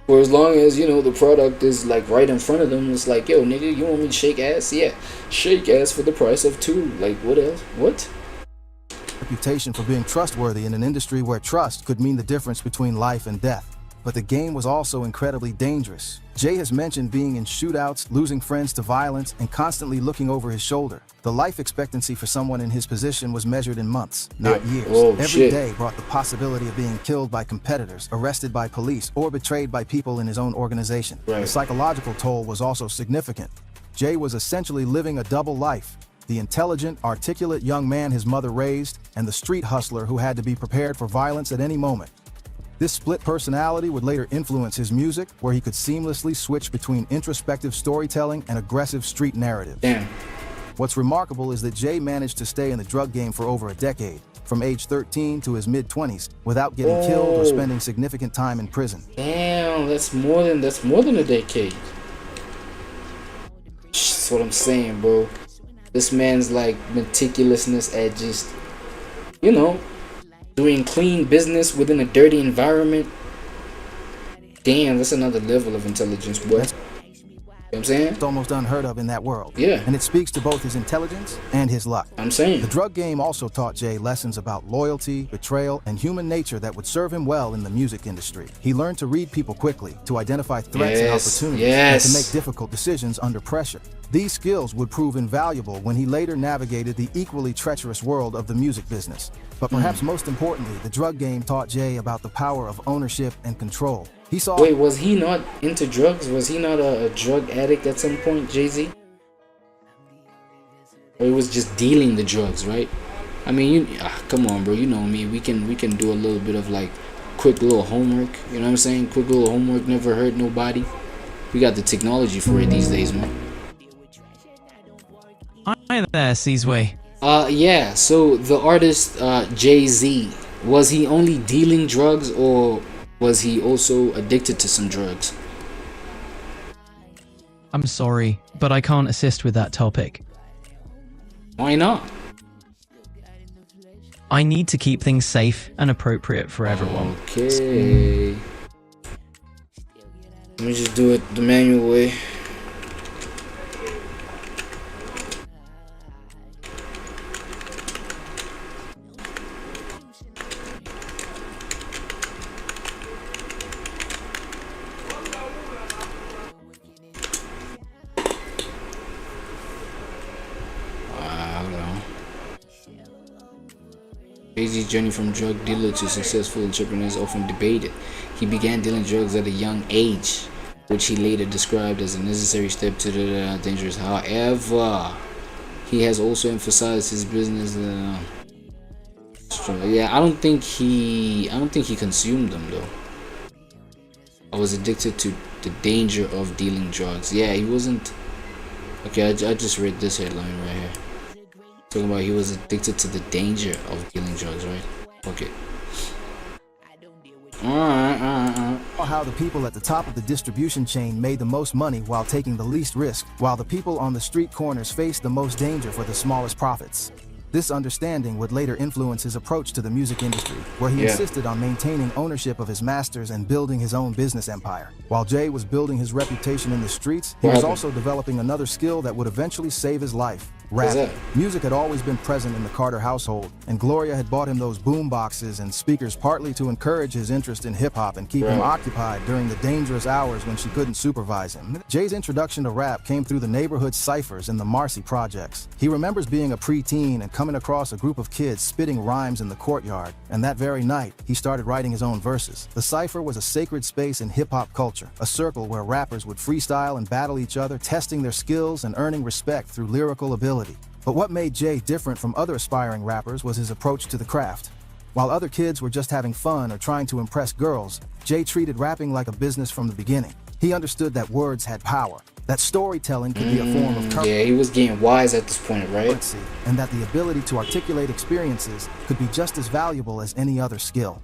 For as long as, you know, the product is like right in front of them, it's like, yo, nigga, you want me to shake ass? Yeah, shake ass for the price of two. Like, what else? What? Reputation for being trustworthy in an industry where trust could mean the difference between life and death. But the game was also incredibly dangerous. Jay has mentioned being in shootouts, losing friends to violence, and constantly looking over his shoulder. The life expectancy for someone in his position was measured in months, not years. Every day brought the possibility of being killed by competitors, arrested by police, or betrayed by people in his own organization. The psychological toll was also significant. Jay was essentially living a double life: the intelligent, articulate young man his mother raised, and the street hustler who had to be prepared for violence at any moment. This split personality would later influence his music, where he could seamlessly switch between introspective storytelling and aggressive street narrative. Damn. What's remarkable is that Jay managed to stay in the drug game for over a decade, from age 13 to his mid-20s, without getting killed or spending significant time in prison. Damn, that's more than a decade. That's what I'm saying, bro. This man's like meticulousness at just, you know, doing clean business within a dirty environment. Damn, that's another level of intelligence, boy. You know what I'm saying? It's almost unheard of in that world. Yeah. And it speaks to both his intelligence and his luck. I'm saying. The drug game also taught Jay lessons about loyalty, betrayal, and human nature that would serve him well in the music industry. He learned to read people quickly, to identify threats and opportunities, and to make difficult decisions under pressure. These skills would prove invaluable when he later navigated the equally treacherous world of the music business. But perhaps most importantly, the drug game taught Jay about the power of ownership and control. He saw— Wait, was he not into drugs? Was he not a drug addict at some point, Jay-Z? Or he was just dealing the drugs, right? I mean, come on, bro. You know me. We can do a little bit of like quick little homework. You know what I'm saying? Quick little homework never hurt nobody. We got the technology for it these days, man. Hi there, Seasway. Yeah. So the artist Jay-Z, was he only dealing drugs, or was he also addicted to some drugs? I'm sorry, but I can't assist with that topic. Why not? I need to keep things safe and appropriate for everyone. Okay. Let me just do it the manual way. Jay-Z's journey from drug dealer to successful entrepreneur is often debated. He began dealing drugs at a young age, which he later described as a necessary step to the dangerous. However, he has also emphasized his business. Yeah, I don't think he consumed them though. I was addicted to the danger of dealing drugs. Yeah, he wasn't. Okay, I just read this headline right here. Talking about he was addicted to the danger of dealing drugs, right? Okay. Alright. How the people at the top of the distribution chain made the most money while taking the least risk, while the people on the street corners faced the most danger for the smallest profits. This understanding would later influence his approach to the music industry, where he insisted on maintaining ownership of his masters and building his own business empire. While Jay was building his reputation in the streets, he was also developing another skill that would eventually save his life: rapping. Music had always been present in the Carter household, and Gloria had bought him those boom boxes and speakers partly to encourage his interest in hip-hop and keep him occupied during the dangerous hours when she couldn't supervise him. Jay's introduction to rap came through the neighborhood ciphers in the Marcy projects. He remembers being a preteen and coming across a group of kids spitting rhymes in the courtyard, and that very night, he started writing his own verses. The cipher was a sacred space in hip-hop culture, a circle where rappers would freestyle and battle each other, testing their skills and earning respect through lyrical ability. But what made Jay different from other aspiring rappers was his approach to the craft. While other kids were just having fun or trying to impress girls, Jay treated rapping like a business from the beginning. He understood that words had power, that storytelling could be a form of currency. Yeah, he was getting wise at this point, right? And that the ability to articulate experiences could be just as valuable as any other skill.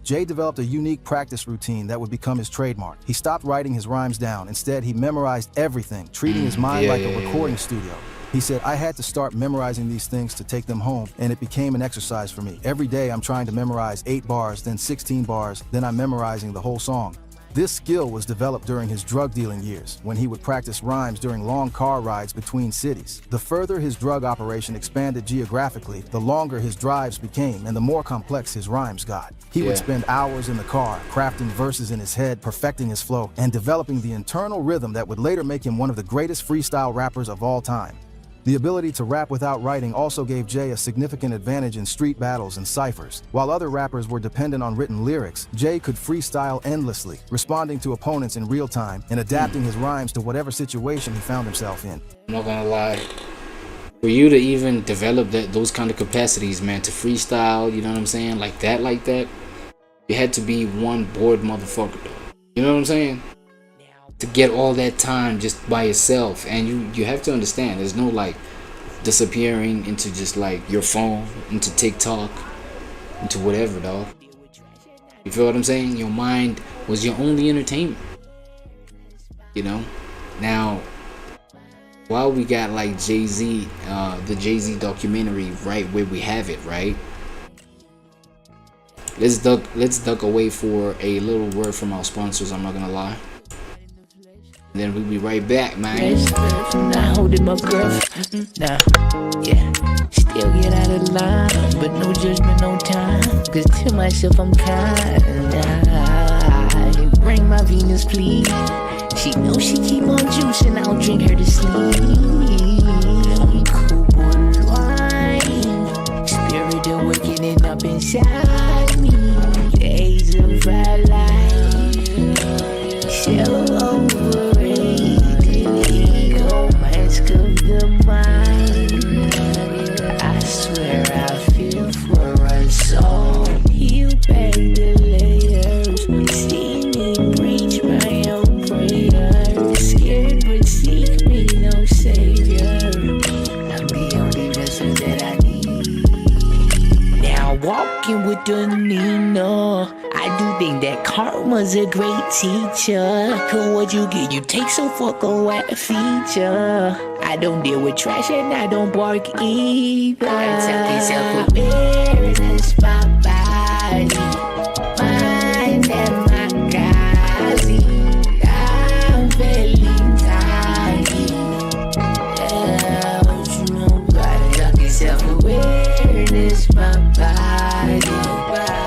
Jay developed a unique practice routine that would become his trademark. He stopped writing his rhymes down. Instead, he memorized everything, treating his mind like a recording studio. He said, I had to start memorizing these things to take them home, and it became an exercise for me. Every day I'm trying to memorize 8 bars, then 16 bars, then I'm memorizing the whole song. This skill was developed during his drug dealing years, when he would practice rhymes during long car rides between cities. The further his drug operation expanded geographically, the longer his drives became and the more complex his rhymes got. He would spend hours in the car, crafting verses in his head, perfecting his flow, and developing the internal rhythm that would later make him one of the greatest freestyle rappers of all time. The ability to rap without writing also gave Jay a significant advantage in street battles and ciphers. While other rappers were dependent on written lyrics, Jay could freestyle endlessly, responding to opponents in real time and adapting his rhymes to whatever situation he found himself in. I'm not gonna lie. For you to even develop those kind of capacities, man, to freestyle, you know what I'm saying, like that, you had to be one bored motherfucker, though. You know what I'm saying? To get all that time just by yourself. And you have to understand, there's no like disappearing into just like your phone, into TikTok, into whatever, dog. You feel what I'm saying? Your mind was your only entertainment, you know. Now while we got like Jay-Z, the Jay-Z documentary right where we have it, right? Let's duck away for a little word from our sponsors. I'm not gonna lie. Then we'll be right back, man. Not holding my breath. Nah, yeah. Still get out of line, but no judgment, no time. Cause to myself I'm kind. Bring my Venus, please. She knows she keep on juicing, I'll drink her to sleep. Cool boy wine, spirit awakening up inside me. Days of our life, so overrated. Ego mask of the mind. I swear I feel for us all. You back the layers, see me breach my own prayer. Scared but seek me, no savior. I'm the only vessel that I need. Now walking with the Nina, I do think that karma's a great teacher. Cause what you get, you take, so fuck away a feature. I don't deal with trash and I don't bark either. I tell self-awareness, my body, mind and my gazi. I'm feeling tiny. What you know about it? Talking self-awareness, my body,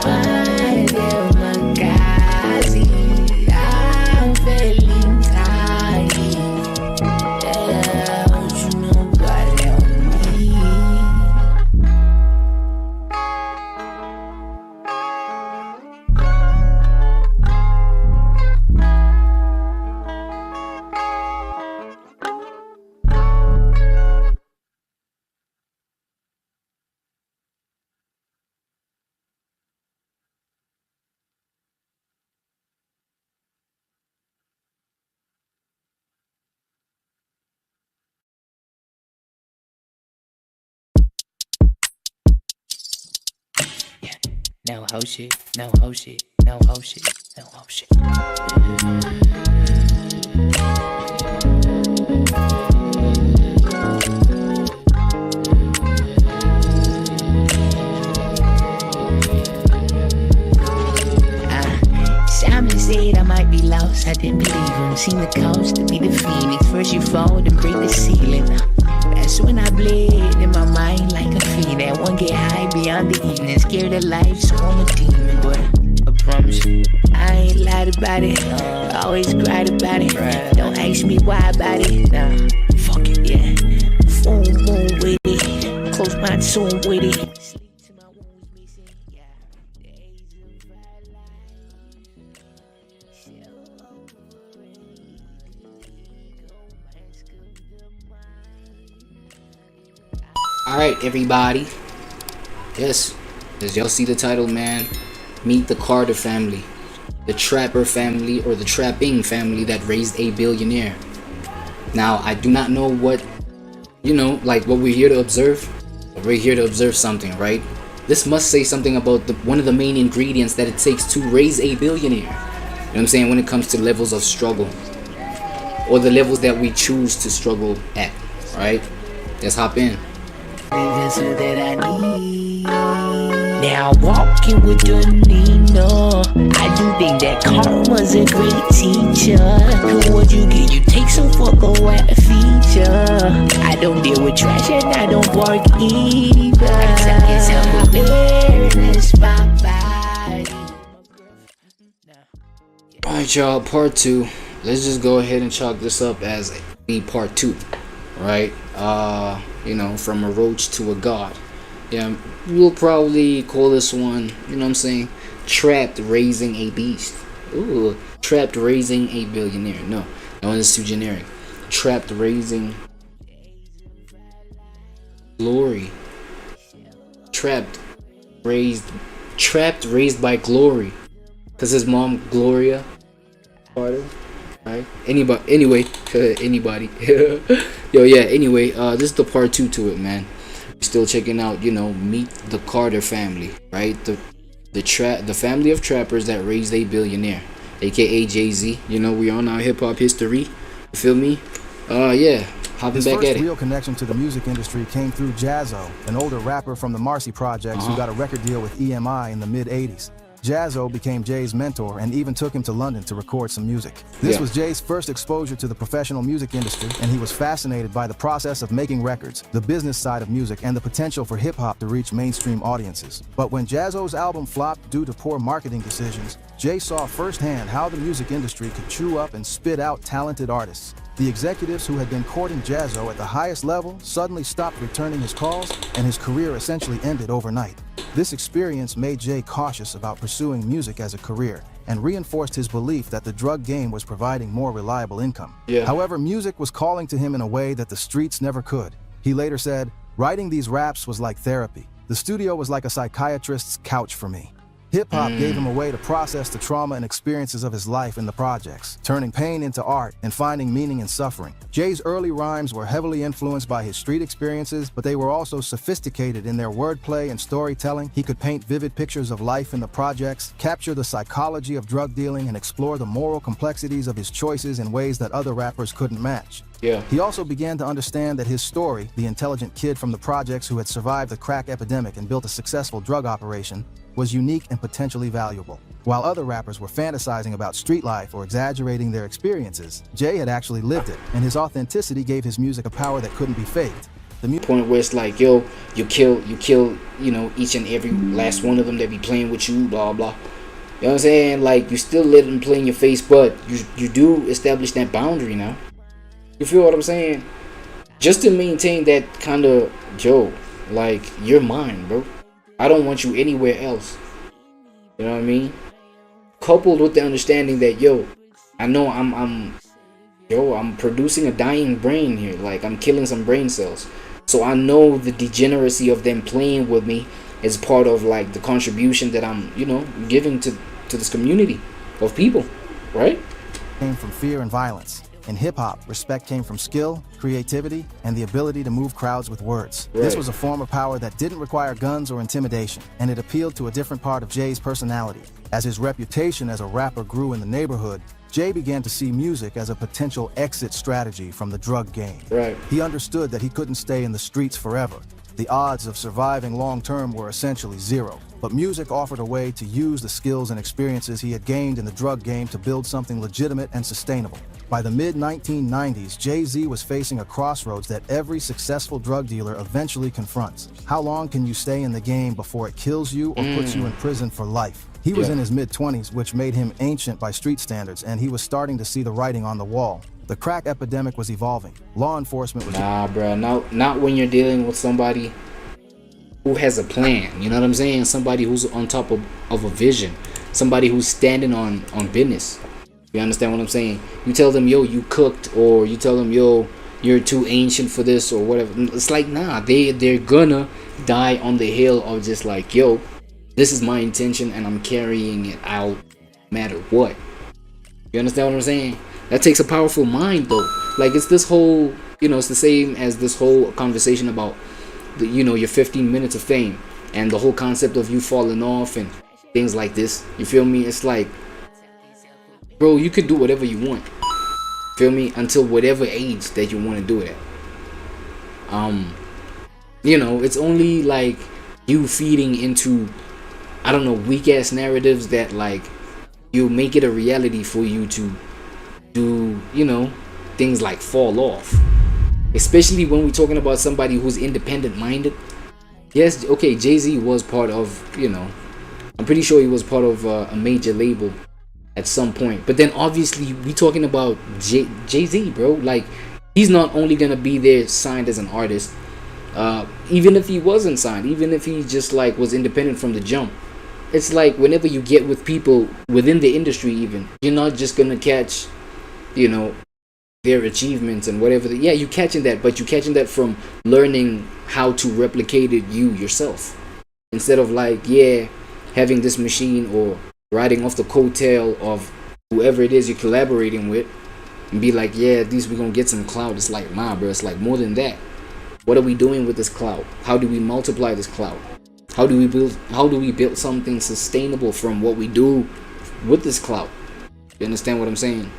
mind and my gazi. I'm feeling tiny. What you know about it on me? Now how shit, now how shit, now how shit, now how shit. Simon said I might be lost, I didn't believe him. Seen the cost to be the phoenix. First you fall, then break the ceiling. That's when I bled in my mind like a fiend. That one get high beyond the evening. Scared of life, so I'm a demon. But I promise you, I ain't lied about it. Always cried about it. Don't ask me why about it. Nah, fuck it, yeah. Full moon with it. Close my soul with it. Alright, everybody. Yes, as y'all see the title, man, meet the Carter family, the trapper family, or the trapping family that raised a billionaire. Now, I do not know what, you know, like what we're here to observe. But we're here to observe something, right? This must say something about one of the main ingredients that it takes to raise a billionaire. You know what I'm saying? When it comes to levels of struggle, or the levels that we choose to struggle at, right? Let's hop in. The vessel that I need. Now walking with the Nina, I do think that karma's a great teacher. Cause what you get, you take some fuck away a feature. I don't deal with trash and I don't bark either. I tell you self-awareness, my body. Alright, y'all, part 2. Let's just go ahead and chalk this up as the part 2, right? You know, from a roach to a god. Yeah, we'll probably call this one, you know what I'm saying, Trapped Raising a Beast. Ooh, Trapped Raising a Billionaire. No, that one is too generic. Trapped Raising Glory. Trapped Raised by Glory. Cause his mom Gloria Carter. Right? Anyway, anybody. Yo, yeah, anyway, this is the part 2 to it, man. Still checking out, you know, Meet the Carter family, right? The family of trappers that raised a billionaire, aka Jay-Z. You know, we on our hip-hop history, you feel me? Yeah, hopping His back first at it. real connection to the music industry came through Jazzo, an older rapper from the Marcy Projects who got a record deal with EMI in the mid-80s. Jazzo became Jay's mentor and even took him to London to record some music. This was Jay's first exposure to the professional music industry, and he was fascinated by the process of making records, the business side of music, and the potential for hip-hop to reach mainstream audiences. But when Jazzo's album flopped due to poor marketing decisions, Jay saw firsthand how the music industry could chew up and spit out talented artists. The executives who had been courting Jazzo at the highest level suddenly stopped returning his calls, and his career essentially ended overnight. This experience made Jay cautious about pursuing music as a career and reinforced his belief that the drug game was providing more reliable income. However, music was calling to him in a way that the streets never could. He later said, "Writing these raps was like therapy. The studio was like a psychiatrist's couch for me." Hip-hop gave him a way to process the trauma and experiences of his life in the projects, turning pain into art and finding meaning in suffering. Jay's early rhymes were heavily influenced by his street experiences, but they were also sophisticated in their wordplay and storytelling. He could paint vivid pictures of life in the projects, capture the psychology of drug dealing, and explore the moral complexities of his choices in ways that other rappers couldn't match. He also began to understand that his story, the intelligent kid from the projects who had survived the crack epidemic and built a successful drug operation, was unique and potentially valuable. While other rappers were fantasizing about street life or exaggerating their experiences, Jay had actually lived it, and his authenticity gave his music a power that couldn't be faked. The point where it's like, yo, you kill, you know, each and every last one of them that be playing with you, blah blah. You know what I'm saying? Like, you still let them play in your face, but you do establish that boundary now. You feel what I'm saying? Just to maintain that kind of, yo, like, you're mine, bro. I don't want you anywhere else. You know what I mean? Coupled with the understanding that, yo, I know I'm producing a dying brain here. Like, I'm killing some brain cells. So I know the degeneracy of them playing with me is part of, like, the contribution that I'm, you know, giving to this community of people, right? Came from fear and violence. In hip-hop, respect came from skill, creativity, and the ability to move crowds with words. This was a form of power that didn't require guns or intimidation, and it appealed to a different part of Jay's personality. As his reputation as a rapper grew in the neighborhood, Jay began to see music as a potential exit strategy from the drug game. He understood that he couldn't stay in the streets forever. The odds of surviving long-term were essentially zero. But music offered a way to use the skills and experiences he had gained in the drug game to build something legitimate and sustainable. By the mid-1990s, Jay-Z was facing a crossroads that every successful drug dealer eventually confronts. How long can you stay in the game before it kills you or puts you in prison for life? He was in his mid-20s, which made him ancient by street standards, and he was starting to see the writing on the wall. The crack epidemic was evolving. Law enforcement was... Nah, bro, not when you're dealing with somebody who has a plan, you know what I'm saying? Somebody who's on top of a vision. Somebody who's standing on business. You understand what I'm saying? You tell them, yo, you cooked, or you tell them, yo, you're too ancient for this, or whatever. It's like, nah, they're gonna die on the hill of just like, yo, this is my intention and I'm carrying it out no matter what. You understand what I'm saying? That takes a powerful mind, though. Like, it's this whole, you know, it's the same as this whole conversation about the, you know, your 15 minutes of fame and the whole concept of you falling off and things like this. You feel me? It's like, bro, you could do whatever you want. Feel me? Until whatever age that you want to do it at. You know, it's only like you feeding into I don't know, weak ass narratives that like you make it a reality for you to do, you know, things like fall off. Especially when we're talking about somebody who's independent minded. Yes, okay, Jay-Z was part of, you know, I'm pretty sure he was part of a major label at some point. But then obviously we talking about Jay-Z, bro. Like, he's not only gonna be there signed as an artist, even if he wasn't signed, even if he just like was independent from the jump. It's like whenever you get with people within the industry, even, you're not just gonna catch, you know, their achievements and whatever. Yeah, you catching that, but you catching that from learning how to replicate it you yourself, instead of like, yeah, having this machine or riding off the coattail of whoever it is you're collaborating with and be like, yeah, at least we're gonna get some clout. It's like, nah, bro, it's like more than that. What are we doing with this clout? How do we multiply this clout? How do we build something sustainable from what we do with this clout? You understand what I'm saying?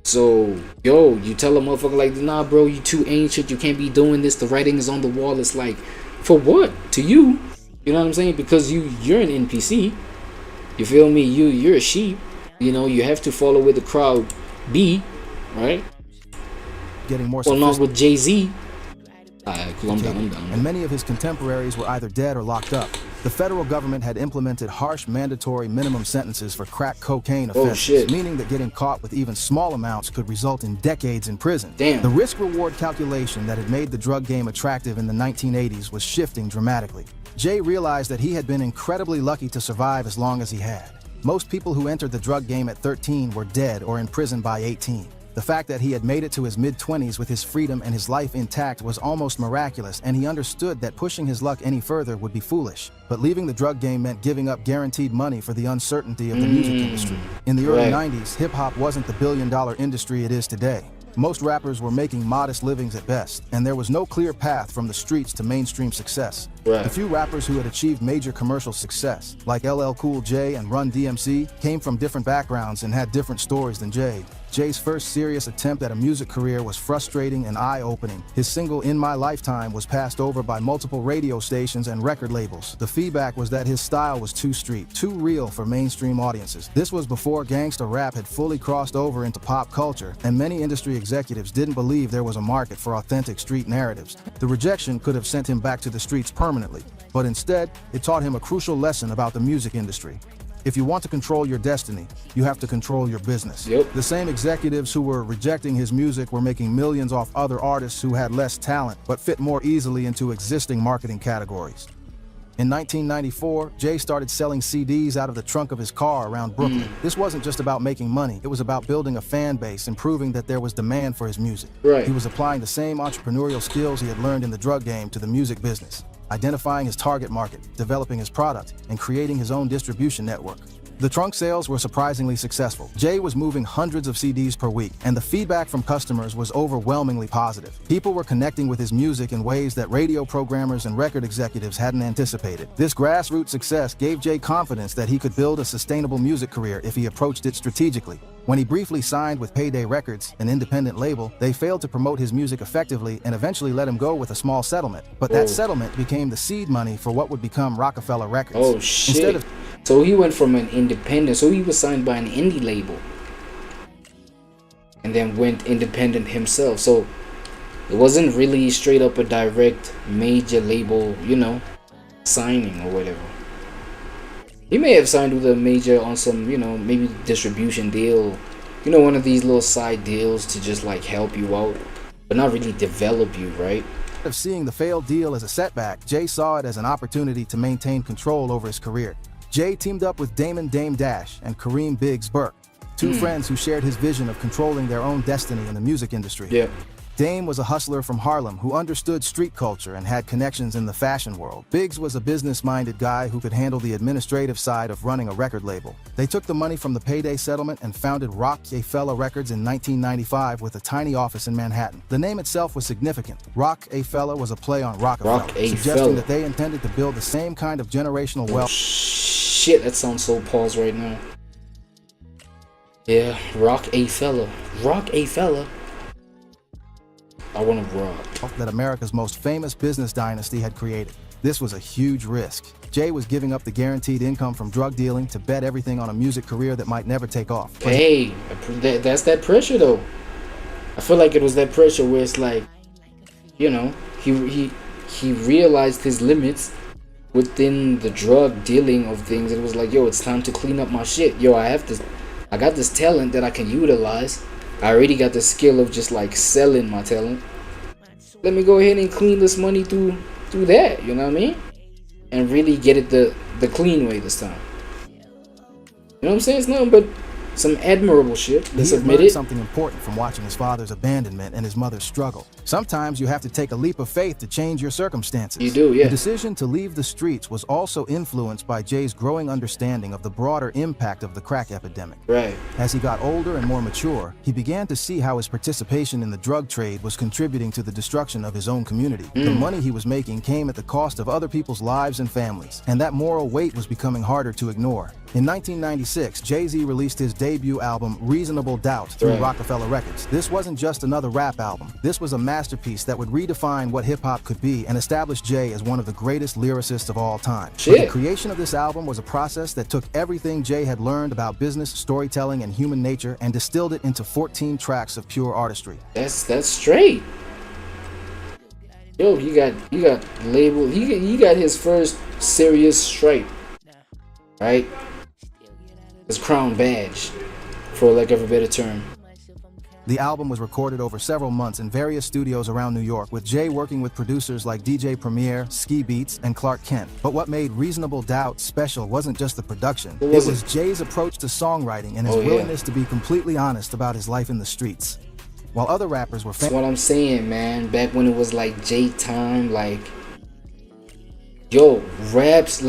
So, yo, you tell a motherfucker like, nah, bro, you too ancient, you can't be doing this, the writing is on the wall. It's like, for what? To you? You know what I'm saying? Because you're an NPC. You feel me? You're a sheep. You know, you have to follow where the crowd be, right? Getting more well, not with Jay-Z. I'm down. And many of his contemporaries were either dead or locked up. The federal government had implemented harsh mandatory minimum sentences for crack cocaine offenses, meaning that getting caught with even small amounts could result in decades in prison. Damn. The risk-reward calculation that had made the drug game attractive in the 1980s was shifting dramatically. Jay realized that he had been incredibly lucky to survive as long as he had. Most people who entered the drug game at 13 were dead or in prison by 18. The fact that he had made it to his mid-20s with his freedom and his life intact was almost miraculous, and he understood that pushing his luck any further would be foolish. But leaving the drug game meant giving up guaranteed money for the uncertainty of the music industry. In the early 90s, hip-hop wasn't the billion-dollar industry it is today. Most rappers were making modest livings at best, and there was no clear path from the streets to mainstream success. The few rappers who had achieved major commercial success, like LL Cool J and Run DMC, came from different backgrounds and had different stories than Jay. Jay's first serious attempt at a music career was frustrating and eye-opening. His single In My Lifetime was passed over by multiple radio stations and record labels. The feedback was that his style was too street, too real for mainstream audiences. This was before gangsta rap had fully crossed over into pop culture, and many industry executives didn't believe there was a market for authentic street narratives. The rejection could have sent him back to the streets permanently, but instead, it taught him a crucial lesson about the music industry. If you want to control your destiny, you have to control your business. The same executives who were rejecting his music were making millions off other artists who had less talent but fit more easily into existing marketing categories. In 1994, Jay started selling CDs out of the trunk of his car around Brooklyn. This wasn't just about making money, it was about building a fan base and proving that there was demand for his music. He was applying the same entrepreneurial skills he had learned in the drug game to the music business, identifying his target market, developing his product, and creating his own distribution network. The trunk sales were surprisingly successful. Jay was moving hundreds of CDs per week, and the feedback from customers was overwhelmingly positive. People were connecting with his music in ways that radio programmers and record executives hadn't anticipated. This grassroots success gave Jay confidence that he could build a sustainable music career if he approached it strategically. When he briefly signed with Payday Records, an independent label, they failed to promote his music effectively and eventually let him go with a small settlement. But that settlement became the seed money for what would become Rockefeller Records. Oh shit. So he went from an independent, so he was signed by an indie label and then went independent himself. So it wasn't really straight up a direct major label, you know, signing or whatever. He may have signed with a major on some, you know, maybe distribution deal, you know, one of these little side deals to just like help you out, but not really develop you, right? Instead of seeing the failed deal as a setback, Jay saw it as an opportunity to maintain control over his career. Jay teamed up with Damon Dame Dash and Kareem Biggs Burke, two friends who shared his vision of controlling their own destiny in the music industry. Dame was a hustler from Harlem who understood street culture and had connections in the fashion world. Biggs was a business-minded guy who could handle the administrative side of running a record label. They took the money from the Payday settlement and founded Roc-A-Fella Records in 1995 with a tiny office in Manhattan. The name itself was significant. Roc-A-Fella was a play on Rockefeller, suggesting that they intended to build the same kind of generational wealth. Shit, that sounds so paused right now. Yeah, Roc-A-Fella. Roc-A-Fella. I want to rock. That America's most famous business dynasty had created. This was a huge risk. Jay was giving up the guaranteed income from drug dealing to bet everything on a music career that might never take off. Hey, that's that pressure though. I feel like it was that pressure where it's like, you know, he realized his limits within the drug dealing of things. It was like, yo, it's time to clean up my shit. Yo, I got this talent that I can utilize. I already got the skill of just like selling my talent. Let me go ahead and clean this money through that, you know what I mean? And really get it the clean way this time. You know what I'm saying? It's nothing but some admirable shit. Let's admit it. Something important from watching his father's abandonment and his mother's struggle. Sometimes you have to take a leap of faith to change your circumstances. You do, yeah. The decision to leave the streets was also influenced by Jay's growing understanding of the broader impact of the crack epidemic. Right. As he got older and more mature, he began to see how his participation in the drug trade was contributing to the destruction of his own community. The money he was making came at the cost of other people's lives and families, and that moral weight was becoming harder to ignore. In 1996, Jay-Z released his debut album, Reasonable Doubt, through Rockefeller Records. This wasn't just another rap album. This was a masterpiece that would redefine what hip-hop could be and establish Jay as one of the greatest lyricists of all time. The creation of this album was a process that took everything Jay had learned about business, storytelling, and human nature and distilled it into 14 tracks of pure artistry. That's straight. Yo, he got labeled. He got his first serious stripe, right? His crown badge, for lack of a better term. The album was recorded over several months in various studios around New York, with Jay working with producers like DJ Premier, Ski Beats, and Clark Kent. But what made Reasonable Doubt special wasn't just the production. It was Jay's approach to songwriting and his willingness to be completely honest about his life in the streets. While other rappers were... That's what I'm saying, man. Back when it was like J time, like... Yo, raps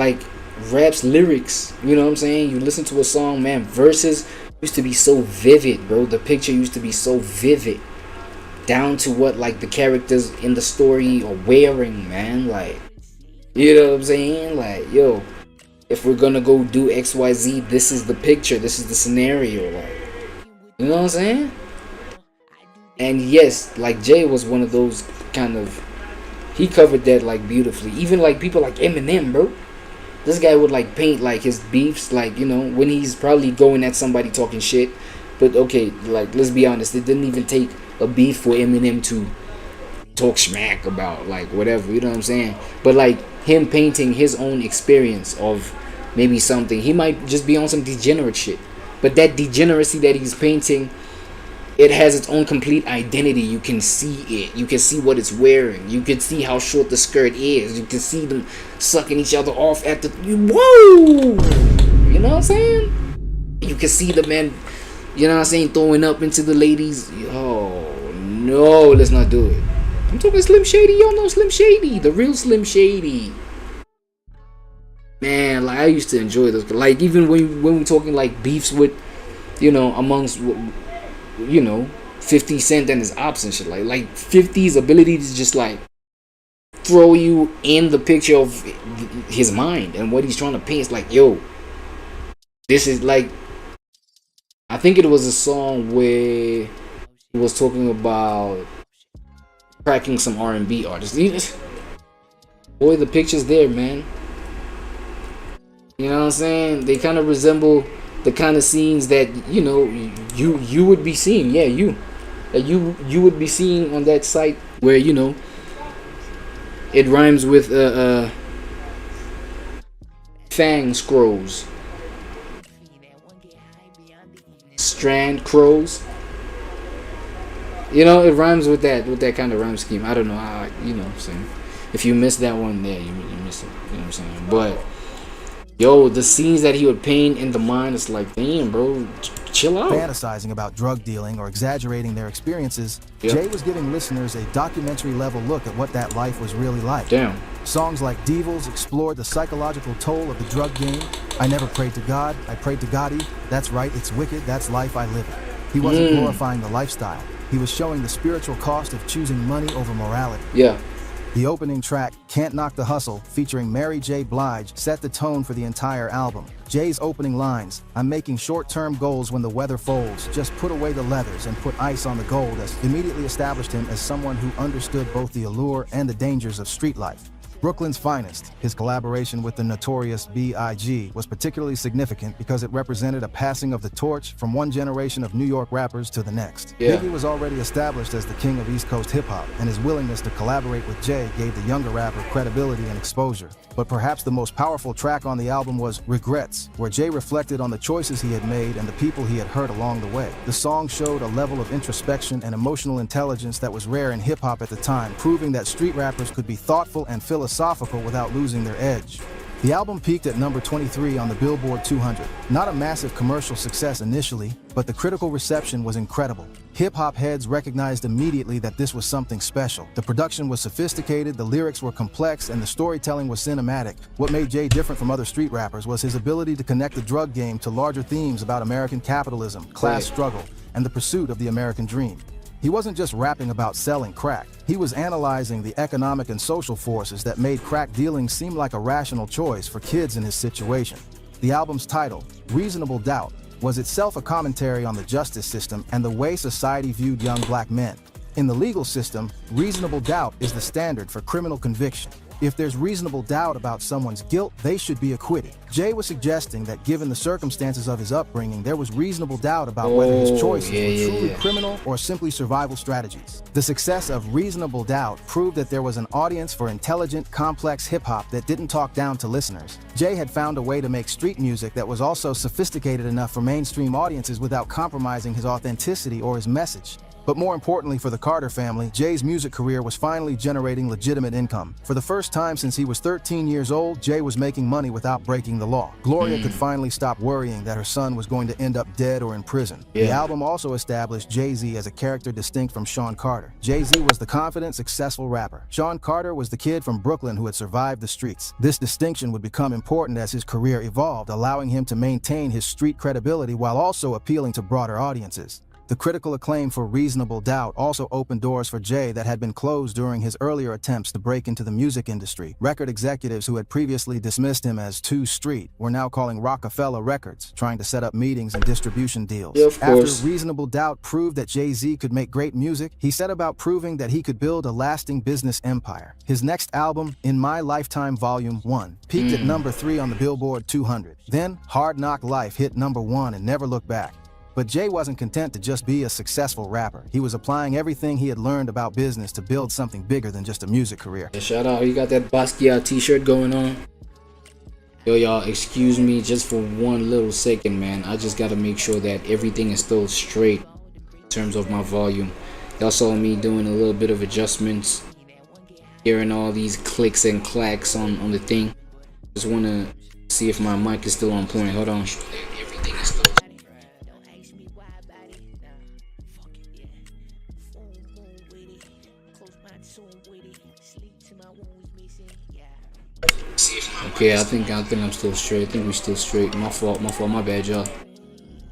lyrics, you know what I'm saying? You listen to a song, man, verses used to be so vivid, bro. The picture used to be so vivid, down to what like the characters in the story are wearing, man. Like, you know what I'm saying? Like, yo, if we're gonna go do XYZ, this is the picture, this is the scenario, like, you know what I'm saying? And yes, like Jay was one of those kind of, he covered that like beautifully. Even like people like Eminem, bro. This guy would like paint like his beefs, like, you know, when he's probably going at somebody talking shit. But okay, like, let's be honest, it didn't even take a beef for Eminem to talk smack about like whatever, you know what I'm saying? But like him painting his own experience of maybe something, he might just be on some degenerate shit, but that degeneracy that he's painting, it has its own complete identity. You can see it. You can see what it's wearing. You can see how short the skirt is. You can see them sucking each other off at the... Whoa! You know what I'm saying? You can see the man, you know what I'm saying, throwing up into the ladies. Oh, no, let's not do it. I'm talking Slim Shady. Y'all know Slim Shady. The real Slim Shady. Man, like, I used to enjoy those. Like, even when we're talking, like, beefs with, you know, amongst... you know, 50 Cent and his ops and shit, like 50's ability to just like throw you in the picture of his mind and what he's trying to paint. It's like, yo, this is like, I think it was a song where he was talking about cracking some R&B artists. Boy, the pictures there, man. You know what I'm saying? They kind of resemble the kind of scenes that, you know, you would be seeing. Yeah, you would be seeing on that site where, you know, it rhymes with fang scrolls, strand crows. You know, it rhymes with that kind of rhyme scheme. I don't know, you know what I'm saying? If you missed that one there, you missed it. You know what I'm saying? But yo, the scenes that he would paint in the mind, it's like, damn, bro, chill out. Fantasizing about drug dealing or exaggerating their experiences, Jay was giving listeners a documentary-level look at what that life was really like. Damn. Songs like Devils explored the psychological toll of the drug game. I never prayed to God, I prayed to Gotti. That's right, it's wicked, that's life I live it. He wasn't glorifying the lifestyle. He was showing the spiritual cost of choosing money over morality. Yeah. The opening track, Can't Knock the Hustle, featuring Mary J. Blige, set the tone for the entire album. Jay's opening lines, I'm making short-term goals when the weather folds, just put away the leathers and put ice on the gold, immediately established him as someone who understood both the allure and the dangers of street life. Brooklyn's Finest, his collaboration with the notorious B.I.G., was particularly significant because it represented a passing of the torch from one generation of New York rappers to the next. Biggie was already established as the king of East Coast hip-hop, and his willingness to collaborate with Jay gave the younger rapper credibility and exposure. But perhaps the most powerful track on the album was Regrets, where Jay reflected on the choices he had made and the people he had hurt along the way. The song showed a level of introspection and emotional intelligence that was rare in hip-hop at the time, proving that street rappers could be thoughtful and philosophical without losing their edge. The album peaked at number 23 on the Billboard 200. Not a massive commercial success initially, but the critical reception was incredible. Hip-hop heads recognized immediately that this was something special. The production was sophisticated, the lyrics were complex, and the storytelling was cinematic. What made Jay different from other street rappers was his ability to connect the drug game to larger themes about American capitalism, class struggle, and the pursuit of the American dream. He wasn't just rapping about selling crack. He was analyzing the economic and social forces that made crack dealing seem like a rational choice for kids in his situation. The album's title, Reasonable Doubt, was itself a commentary on the justice system and the way society viewed young black men. In the legal system, reasonable doubt is the standard for criminal conviction. If there's reasonable doubt about someone's guilt, they should be acquitted. Jay was suggesting that given the circumstances of his upbringing, there was reasonable doubt about whether his choices were truly criminal or simply survival strategies. The success of Reasonable Doubt proved that there was an audience for intelligent, complex hip-hop that didn't talk down to listeners. Jay had found a way to make street music that was also sophisticated enough for mainstream audiences without compromising his authenticity or his message. But more importantly for the Carter family, Jay's music career was finally generating legitimate income. For the first time since he was 13 years old, Jay was making money without breaking the law. Gloria could finally stop worrying that her son was going to end up dead or in prison. The album also established Jay-Z as a character distinct from Sean Carter. Jay-Z was the confident, successful rapper. Sean Carter was the kid from Brooklyn who had survived the streets. This distinction would become important as his career evolved, allowing him to maintain his street credibility while also appealing to broader audiences. The critical acclaim for Reasonable Doubt also opened doors for Jay that had been closed during his earlier attempts to break into the music industry. Record executives who had previously dismissed him as too street were now calling Rockefeller Records, trying to set up meetings and distribution deals. After Reasonable Doubt proved that Jay-Z could make great music, he set about proving that he could build a lasting business empire. His next album, In My Lifetime Volume 1, peaked at number 3 on the Billboard 200. Then, Hard Knock Life hit number 1 and never looked back. But Jay wasn't content to just be a successful rapper. He was applying everything he had learned about business to build something bigger than just a music career. Shout out, you got that Basquiat t-shirt going on? Yo, y'all, excuse me just for one little second, man. I just gotta make sure that everything is still straight in terms of my volume. Y'all saw me doing a little bit of adjustments, hearing all these clicks and clacks on the thing. Just wanna see if my mic is still on point. Hold on. Everything is still okay, I think I'm still straight. I think we're still straight. My fault, my bad, y'all.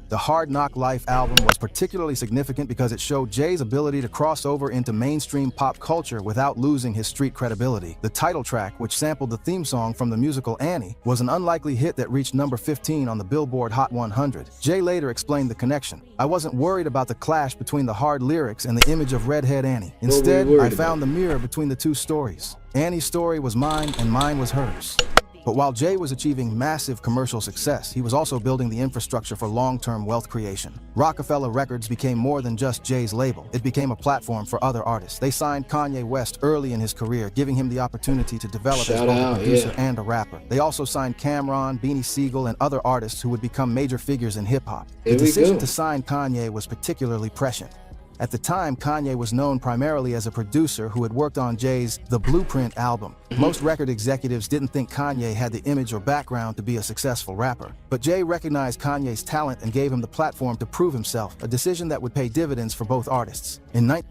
The Hard Knock Life album was particularly significant because it showed Jay's ability to cross over into mainstream pop culture without losing his street credibility. The title track, which sampled the theme song from the musical Annie, was an unlikely hit that reached number 15 on the Billboard Hot 100. Jay later explained the connection. I wasn't worried about the clash between the hard lyrics and the image of redhead Annie. Instead, I found the mirror between the two stories. Annie's story was mine and mine was hers. But while Jay was achieving massive commercial success, he was also building the infrastructure for long-term wealth creation. Rockefeller Records became more than just Jay's label. It became a platform for other artists. They signed Kanye West early in his career, giving him the opportunity to develop as both a producer and a rapper. They also signed Cameron, Beanie Siegel, and other artists who would become major figures in hip-hop. The decision to sign Kanye was particularly prescient. At the time, Kanye was known primarily as a producer who had worked on Jay's The Blueprint album. Most record executives didn't think Kanye had the image or background to be a successful rapper. But Jay recognized Kanye's talent and gave him the platform to prove himself, a decision that would pay dividends for both artists.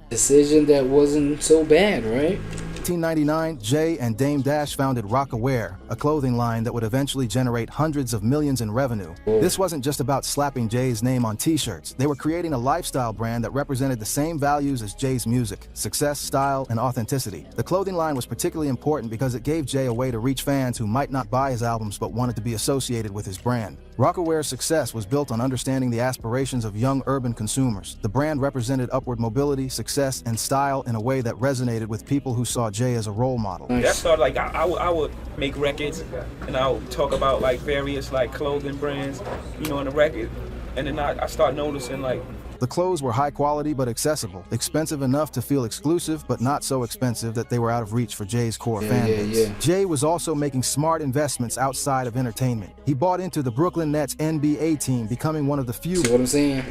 Decision that wasn't so bad, right? 1999, Jay and Dame Dash founded Rockaware, a clothing line that would eventually generate hundreds of millions in revenue. This wasn't just about slapping Jay's name on t-shirts. They were creating a lifestyle brand that represented the same values as Jay's music: success, style, and authenticity. The clothing line was particularly important because it gave Jay a way to reach fans who might not buy his albums but wanted to be associated with his brand. Rockaware's success was built on understanding the aspirations of young urban consumers. The brand represented upward mobility, success, and style in a way that resonated with people who saw Jay as a role model. That started like I would make records, and I would talk about like various like clothing brands, you know, on the record, and then I started noticing like the clothes were high quality but accessible, expensive enough to feel exclusive but not so expensive that they were out of reach for Jay's core fan base. Jay was also making smart investments outside of entertainment. He bought into the Brooklyn Nets NBA team, becoming one of the few. See what I'm saying?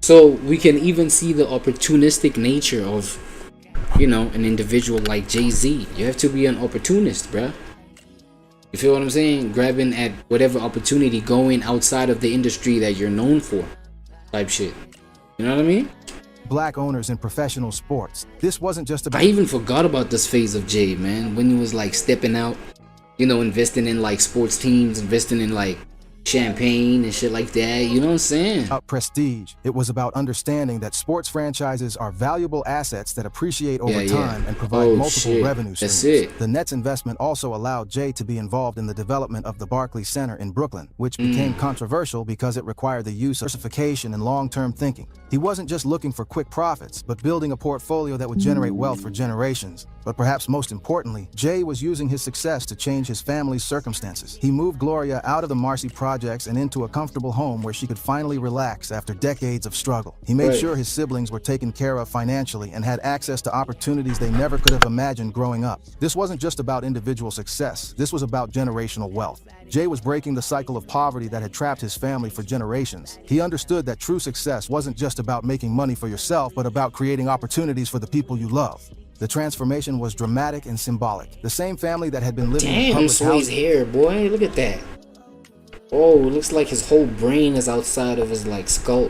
So we can even see the opportunistic nature of, you know, an individual like Jay-Z. You have to be an opportunist, bruh. You feel what I'm saying? Grabbing at whatever opportunity, going outside of the industry that you're known for, type shit. You know what I mean? Black owners in professional sports. This wasn't just about... I even forgot about this phase of Jay, man. When he was like stepping out, you know, investing in like sports teams, investing in like champagne and shit like that. You know what I'm saying? About prestige. It was about understanding that sports franchises are valuable assets that appreciate over time and provide multiple revenue streams. That's it. The Nets investment also allowed Jay to be involved in the development of the Barclays Center in Brooklyn, which became controversial because it required the use of diversification and long-term thinking. He wasn't just looking for quick profits, but building a portfolio that would generate wealth for generations. But perhaps most importantly, Jay was using his success to change his family's circumstances. He moved Gloria out of the Marcy projects and into a comfortable home where she could finally relax after decades of struggle. He made sure his siblings were taken care of financially and had access to opportunities they never could have imagined growing up. This wasn't just about individual success. This was about generational wealth. Jay was breaking the cycle of poverty that had trapped his family for generations. He understood that true success wasn't just about making money for yourself, but about creating opportunities for the people you love. The transformation was dramatic and symbolic. The same family that had been living in public housing. His hair, boy. Look at that. Oh, it looks like his whole brain is outside of his like skull.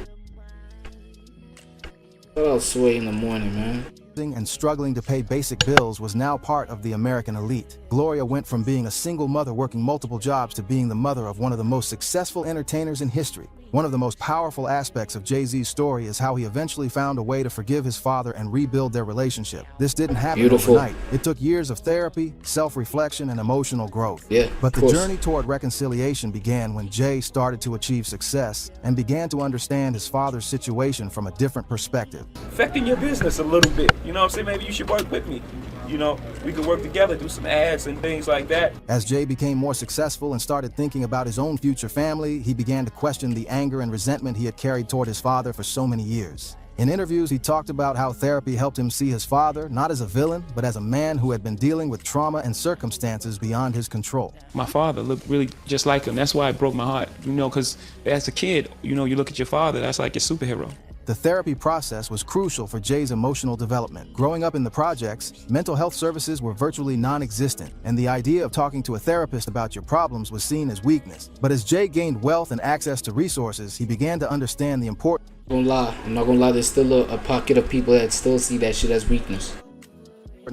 Shout out Sway in the morning, man. And struggling to pay basic bills was now part of the American elite. Gloria went from being a single mother working multiple jobs to being the mother of one of the most successful entertainers in history. One of the most powerful aspects of Jay-Z's story is how he eventually found a way to forgive his father and rebuild their relationship. This didn't happen overnight. It took years of therapy, self-reflection, and emotional growth. But the journey toward reconciliation began when Jay started to achieve success and began to understand his father's situation from a different perspective. Affecting your business a little bit. You know what I'm saying? Maybe you should work with me. You know, we could work together, do some ads and things like that. As Jay became more successful and started thinking about his own future family, he began to question the anger and resentment he had carried toward his father for so many years. In interviews, he talked about how therapy helped him see his father not as a villain, but as a man who had been dealing with trauma and circumstances beyond his control. My father looked really just like him. That's why it broke my heart, you know, because as a kid, you know, you look at your father, that's like your superhero. The therapy process was crucial for Jay's emotional development. Growing up in the projects, mental health services were virtually non-existent, and the idea of talking to a therapist about your problems was seen as weakness. But as Jay gained wealth and access to resources, he began to understand the importance. I'm not gonna lie, there's still a pocket of people that still see that shit as weakness.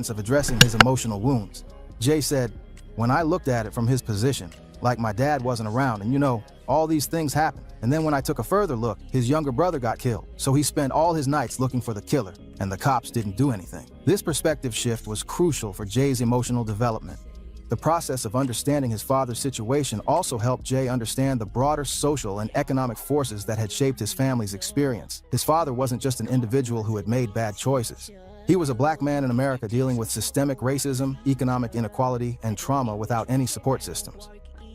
Of addressing his emotional wounds. Jay said, "When I looked at it from his position, like my dad wasn't around, and you know, all these things happened. And then when I took a further look, his younger brother got killed. So he spent all his nights looking for the killer, and the cops didn't do anything." This perspective shift was crucial for Jay's emotional development. The process of understanding his father's situation also helped Jay understand the broader social and economic forces that had shaped his family's experience. His father wasn't just an individual who had made bad choices. He was a black man in America dealing with systemic racism, economic inequality, and trauma without any support systems.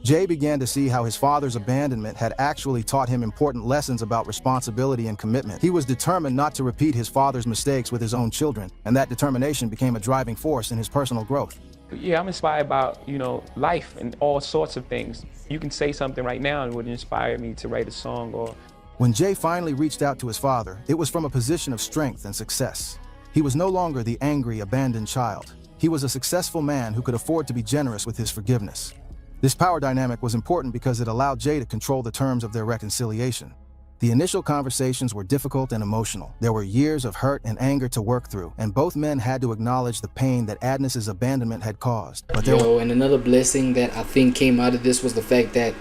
Jay began to see how his father's abandonment had actually taught him important lessons about responsibility and commitment. He was determined not to repeat his father's mistakes with his own children, and that determination became a driving force in his personal growth. Yeah, I'm inspired by, you know, life and all sorts of things. You can say something right now and it would inspire me to write a song or... When Jay finally reached out to his father, it was from a position of strength and success. He was no longer the angry, abandoned child. He was a successful man who could afford to be generous with his forgiveness. This power dynamic was important because it allowed Jay to control the terms of their reconciliation. The initial conversations were difficult and emotional. There were years of hurt and anger to work through, and both men had to acknowledge the pain that Agnes's abandonment had caused. But and another blessing that I think came out of this was the fact that,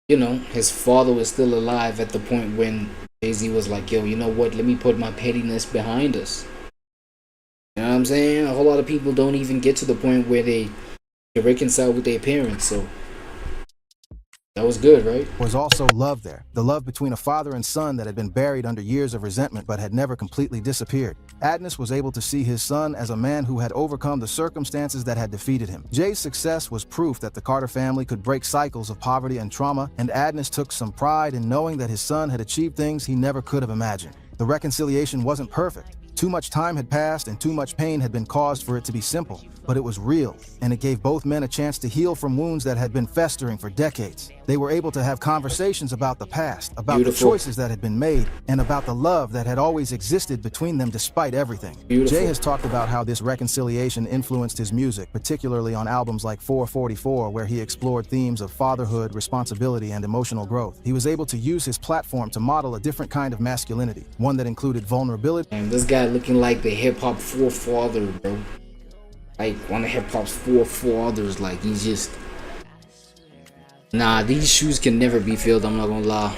you know, his father was still alive at the point when Jay-Z was like, yo, you know what, let me put my pettiness behind us. You know what I'm saying? A whole lot of people don't even get to the point where they reconcile with their parents, so That was good, right? Was also love there. The love between a father and son that had been buried under years of resentment but had never completely disappeared. Adnis was able to see his son as a man who had overcome the circumstances that had defeated him. Jay's success was proof that the Carter family could break cycles of poverty and trauma, and Adnis took some pride in knowing that his son had achieved things he never could have imagined. The reconciliation wasn't perfect. Too much time had passed and too much pain had been caused for it to be simple, but it was real, and it gave both men a chance to heal from wounds that had been festering for decades. They were able to have conversations about the past, about the choices that had been made, and about the love that had always existed between them despite everything. Jay has talked about how this reconciliation influenced his music, particularly on albums like 444, where he explored themes of fatherhood, responsibility, and emotional growth. He was able to use his platform to model a different kind of masculinity, one that included vulnerability. And this guy looking like the hip-hop forefather, bro. Like one of hip-hop's forefathers. Like, he's just... Nah, these shoes can never be filled, I'm not gonna lie.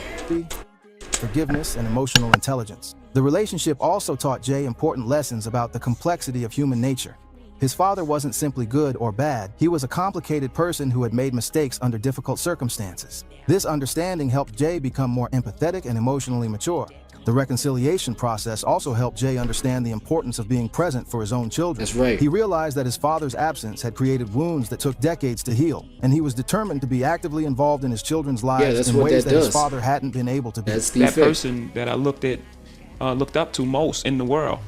Forgiveness and emotional intelligence. The relationship also taught Jay important lessons about the complexity of human nature. His father wasn't simply good or bad, he was a complicated person who had made mistakes under difficult circumstances. This understanding helped Jay become more empathetic and emotionally mature. The reconciliation process also helped Jay understand the importance of being present for his own children. That's right. He realized that his father's absence had created wounds that took decades to heal, and he was determined to be actively involved in his children's lives in ways that his father hadn't been able to be. That person that I looked up to most in the world,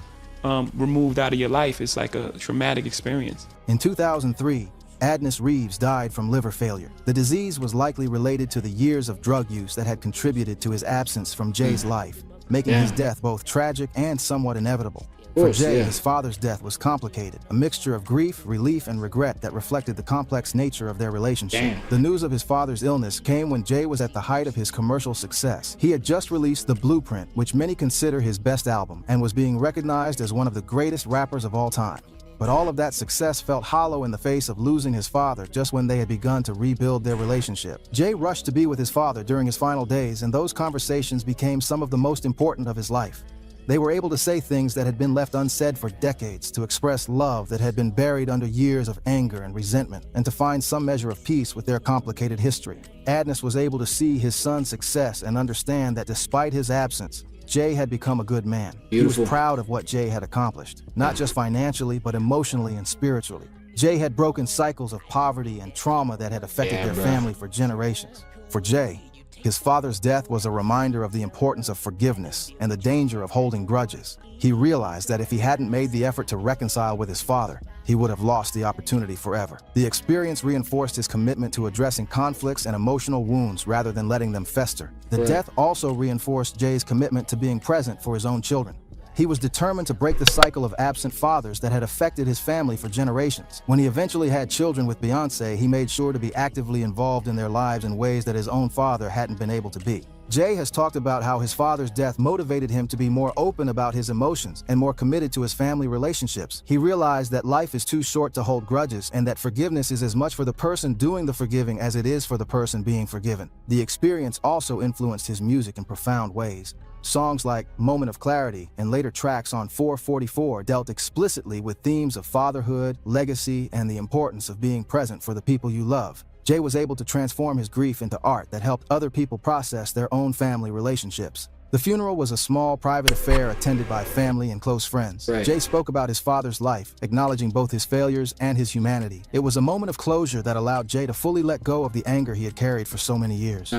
removed out of your life is like a traumatic experience. In 2003, Adnis Reeves died from liver failure. The disease was likely related to the years of drug use that had contributed to his absence from Jay's life, making his death both tragic and somewhat inevitable. For Jay, his father's death was complicated, a mixture of grief, relief, and regret that reflected the complex nature of their relationship. The news of his father's illness came when Jay was at the height of his commercial success. He had just released The Blueprint, which many consider his best album, and was being recognized as one of the greatest rappers of all time. But all of that success felt hollow in the face of losing his father just when they had begun to rebuild their relationship. Jay rushed to be with his father during his final days, and those conversations became some of the most important of his life. They were able to say things that had been left unsaid for decades, to express love that had been buried under years of anger and resentment, and to find some measure of peace with their complicated history. Adnis was able to see his son's success and understand that despite his absence, Jay had become a good man. He was proud of what Jay had accomplished, not just financially, but emotionally and spiritually. Jay had broken cycles of poverty and trauma that had affected their family for generations. For Jay, his father's death was a reminder of the importance of forgiveness and the danger of holding grudges. He realized that if he hadn't made the effort to reconcile with his father, he would have lost the opportunity forever. The experience reinforced his commitment to addressing conflicts and emotional wounds rather than letting them fester. The death also reinforced Jay's commitment to being present for his own children. He was determined to break the cycle of absent fathers that had affected his family for generations. When he eventually had children with Beyonce, he made sure to be actively involved in their lives in ways that his own father hadn't been able to be. Jay has talked about how his father's death motivated him to be more open about his emotions and more committed to his family relationships. He realized that life is too short to hold grudges, and that forgiveness is as much for the person doing the forgiving as it is for the person being forgiven. The experience also influenced his music in profound ways. Songs like Moment of Clarity and later tracks on 444 dealt explicitly with themes of fatherhood, legacy, and the importance of being present for the people you love. Jay was able to transform his grief into art that helped other people process their own family relationships. The funeral was a small, private affair attended by family and close friends. Jay spoke about his father's life, acknowledging both his failures and his humanity. It was a moment of closure that allowed Jay to fully let go of the anger he had carried for so many years.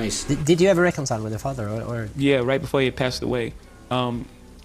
Did you ever reconcile with your father? Or? Yeah, right before he passed away. My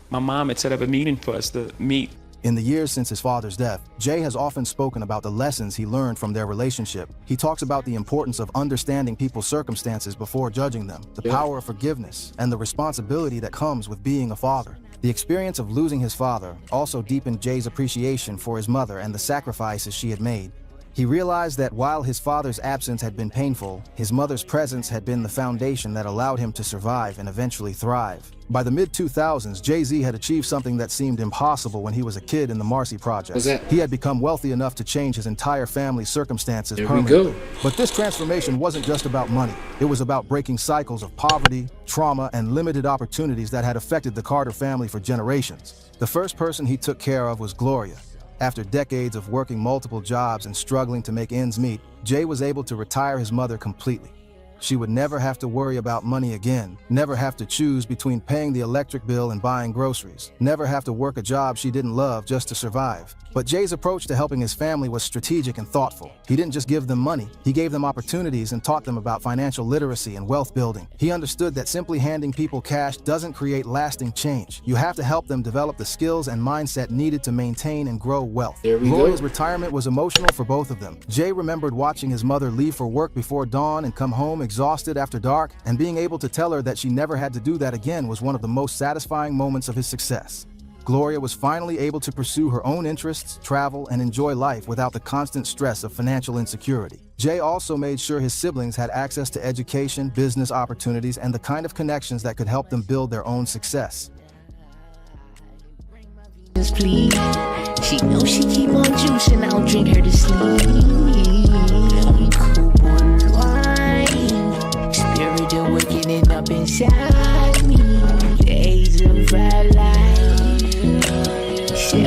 mom had set up a meeting for us to meet. In the years since his father's death, Jay has often spoken about the lessons he learned from their relationship. He talks about the importance of understanding people's circumstances before judging them, the power of forgiveness, and the responsibility that comes with being a father. The experience of losing his father also deepened Jay's appreciation for his mother and the sacrifices she had made. He realized that while his father's absence had been painful, his mother's presence had been the foundation that allowed him to survive and eventually thrive. By the mid-2000s, Jay-Z had achieved something that seemed impossible when he was a kid in the Marcy Projects. He had become wealthy enough to change his entire family's circumstances permanently. But this transformation wasn't just about money. It was about breaking cycles of poverty, trauma, and limited opportunities that had affected the Carter family for generations. The first person he took care of was Gloria. After decades of working multiple jobs and struggling to make ends meet, Jay was able to retire his mother completely. She would never have to worry about money again, never have to choose between paying the electric bill and buying groceries, never have to work a job she didn't love just to survive. But Jay's approach to helping his family was strategic and thoughtful. He didn't just give them money, he gave them opportunities and taught them about financial literacy and wealth building. He understood that simply handing people cash doesn't create lasting change. You have to help them develop the skills and mindset needed to maintain and grow wealth. Gloria's retirement was emotional for both of them. Jay remembered watching his mother leave for work before dawn and come home exhausted after dark, and being able to tell her that she never had to do that again was one of the most satisfying moments of his success. Gloria was finally able to pursue her own interests, travel, and enjoy life without the constant stress of financial insecurity. Jay also made sure his siblings had access to education, business opportunities, and the kind of connections that could help them build their own success. Please. She knows she keep on juicing, I'll drink her to sleep. Cool wine, spirit awakening up inside me. Days of our life, so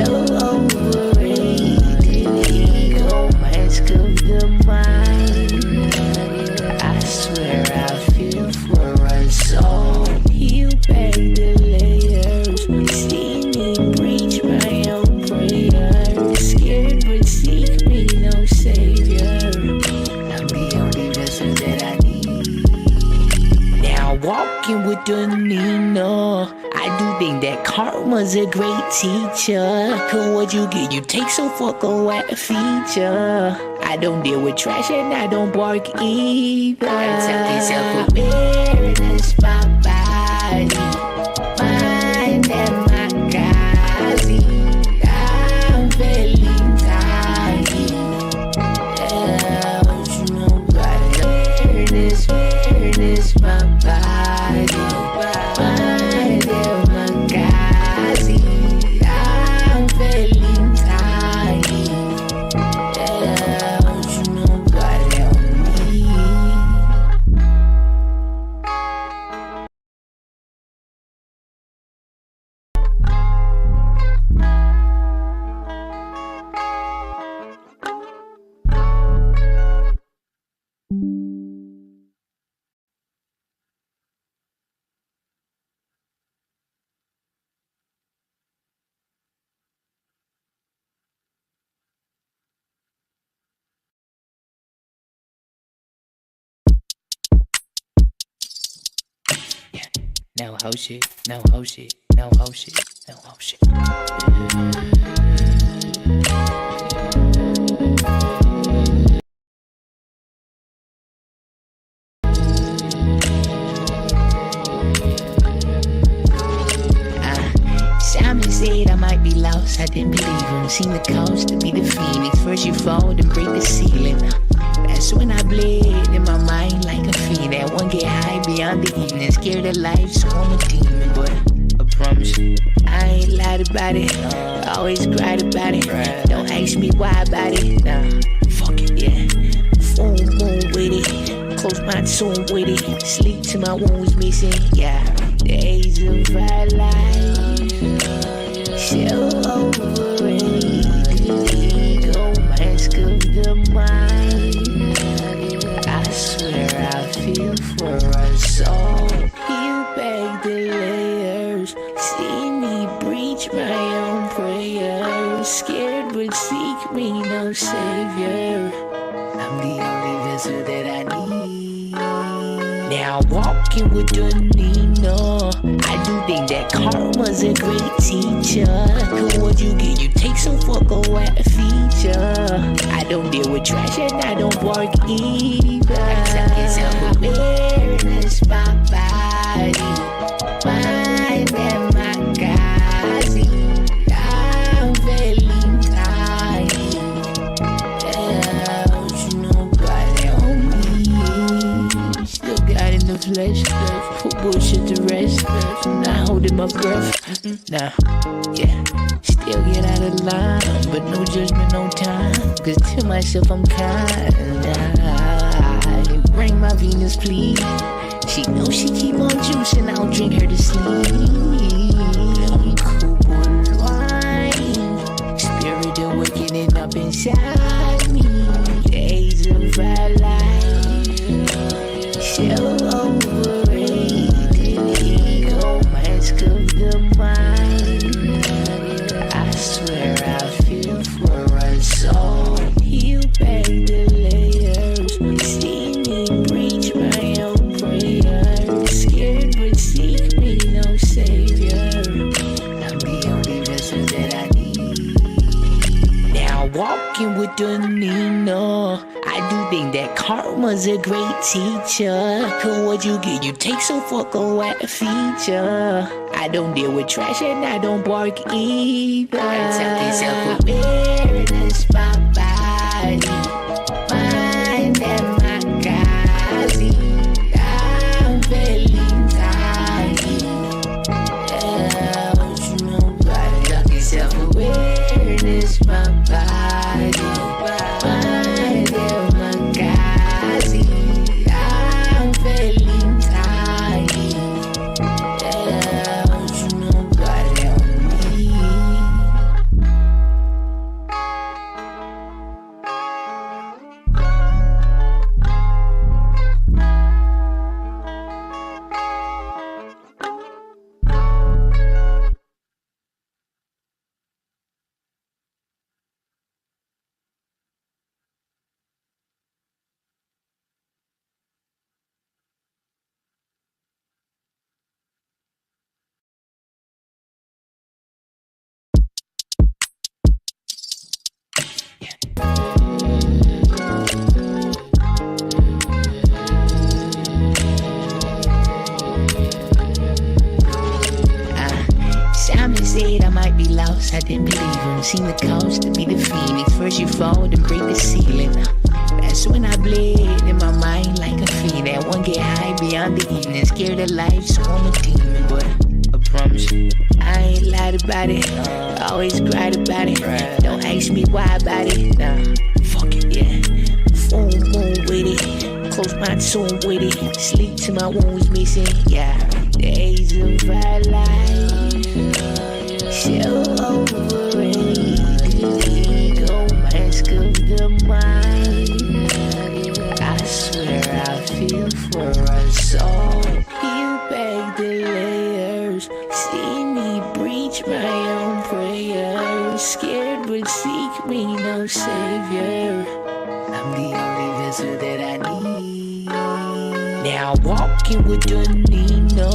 overrated. Ego mask of the mind. I swear I feel for us all. You beg the layers, see me breach my own prayer. Scared but seek me, no savior. I'm the only vessel that I need. Now walking with the Nina, I do think that karma's a great teacher. Cause what you get, you take, so fuck a feature. I don't deal with trash and I don't bark either. Self-awareness, my body, mind and my gazi. I'm feeling tidy. What you know about it? Awareness, my body, mind and my gazi. I'm feeling tidy. What you know about it on me? Now how shit, now how shit, now how shit, now how shit. Simon said I might be lost, I didn't believe him. Seen the cost to be the phoenix. First you fall, then break the ceiling. That's when I bled in my mind like a fiend. That one get high beyond the evening. Scared of life, so I'm a demon. But I promise you, I ain't lied about it. Always cried about it. Don't ask me why about it. Nah, fuck it, yeah. Full moon with it. Close my soul with it. Sleep till my wounds missing. Yeah, days of our life, so overrated. Ego mask of the mind. I swear I feel for us all. You beg the layers, see me breach my own prayers. Scared but seek me, no savior. I'm the only vessel that I need. Now walking with the Nina, I do think that karma's a great teacher. Cause what you get, you take, so fuck a feature. I don't deal with trash and I don't bark either. Self-awareness, my body, mind and my gazi. I'm feeling tidy. What you know about it on me? Still got in the flesh, put bullshit to rest. Not holding my breath, nah, yeah. Still get out of line, but no judgment, no time. Cause to myself I'm kind. I bring my Venus, please. She knows she keep on juicing, I'll drink her to sleep. Cool wine, spirit awakening up inside me. Days of our life, so walking with the Nina. I do think that karma's a great teacher. Cause what you get, you take, so fuck a wet feature. I don't deal with trash and I don't bark either. I tell myself awareness, my body, mind and my gazi. I'm feeling tiny. What you know about it? Tell myself awareness, my body, mind and my gazi. I'm feeling tiny. What you know about it on me? Simon said I might be lost, I didn't believe him. Seen the cost to be the phoenix. First you fall, then break the ceiling. That's when I bled in my mind like a fiend. That one get high beyond the evening. Scared of life, so I'm a demon. But I promise I ain't lied about it. Always cried about it. Don't ask me why about it. Nah, fuck it, yeah. Full moon with it. Close my tune with it. Sleep till my wounds missing. Yeah, days of our life. So overrated. Ego mask of the mind. I swear I feel for us all. Peel back the layers. See me breach my own prayers. Scared but seek me no savior. I'm the only vessel that I need. Now walking with the Nina.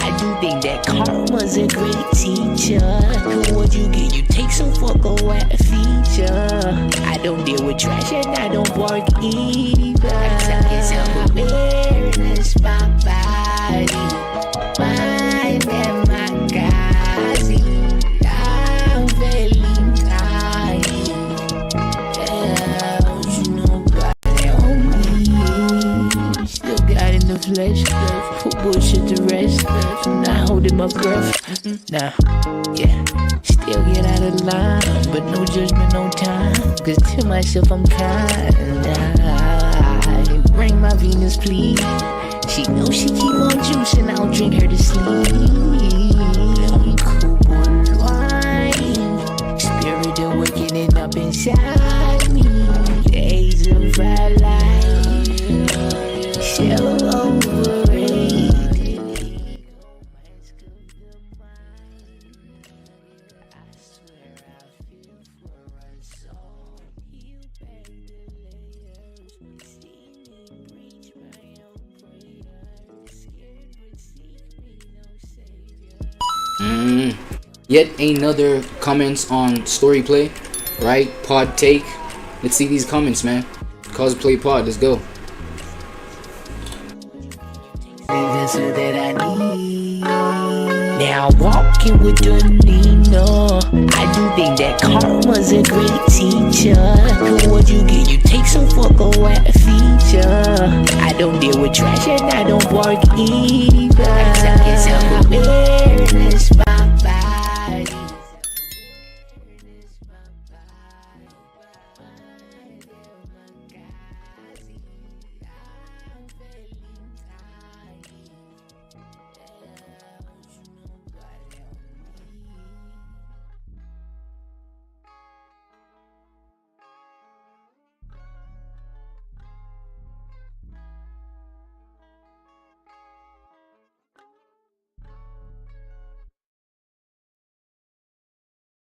I do think that karma's a great teacher. Cause what you get, you take, so fuck a wet feature. I don't deal with trash and I don't bark either. I tell myself awareness, my body, mind and my gazi. I'm feeling tiny. What you know about it on me? Still got in the flesh, put bullshit to rest. Not holding my breath, nah, yeah. Still get out of line, but no judgment, no time. Cause to myself I'm kind. I bring my Venus, please. She knows she keep on juicing, I'll drink her to sleep. Cool wine, spirit awakening up inside me. Days of our life, so overrated. Yet another comments on story play, right? Pod take. Let's see these comments, man. Cosplay pod, let's go. Now walking with the Nina. I do think that karma's a great teacher. Cause what you get, you take, so fuck a wet feature. I don't deal with trash and I don't bark either. I tell myself awareness.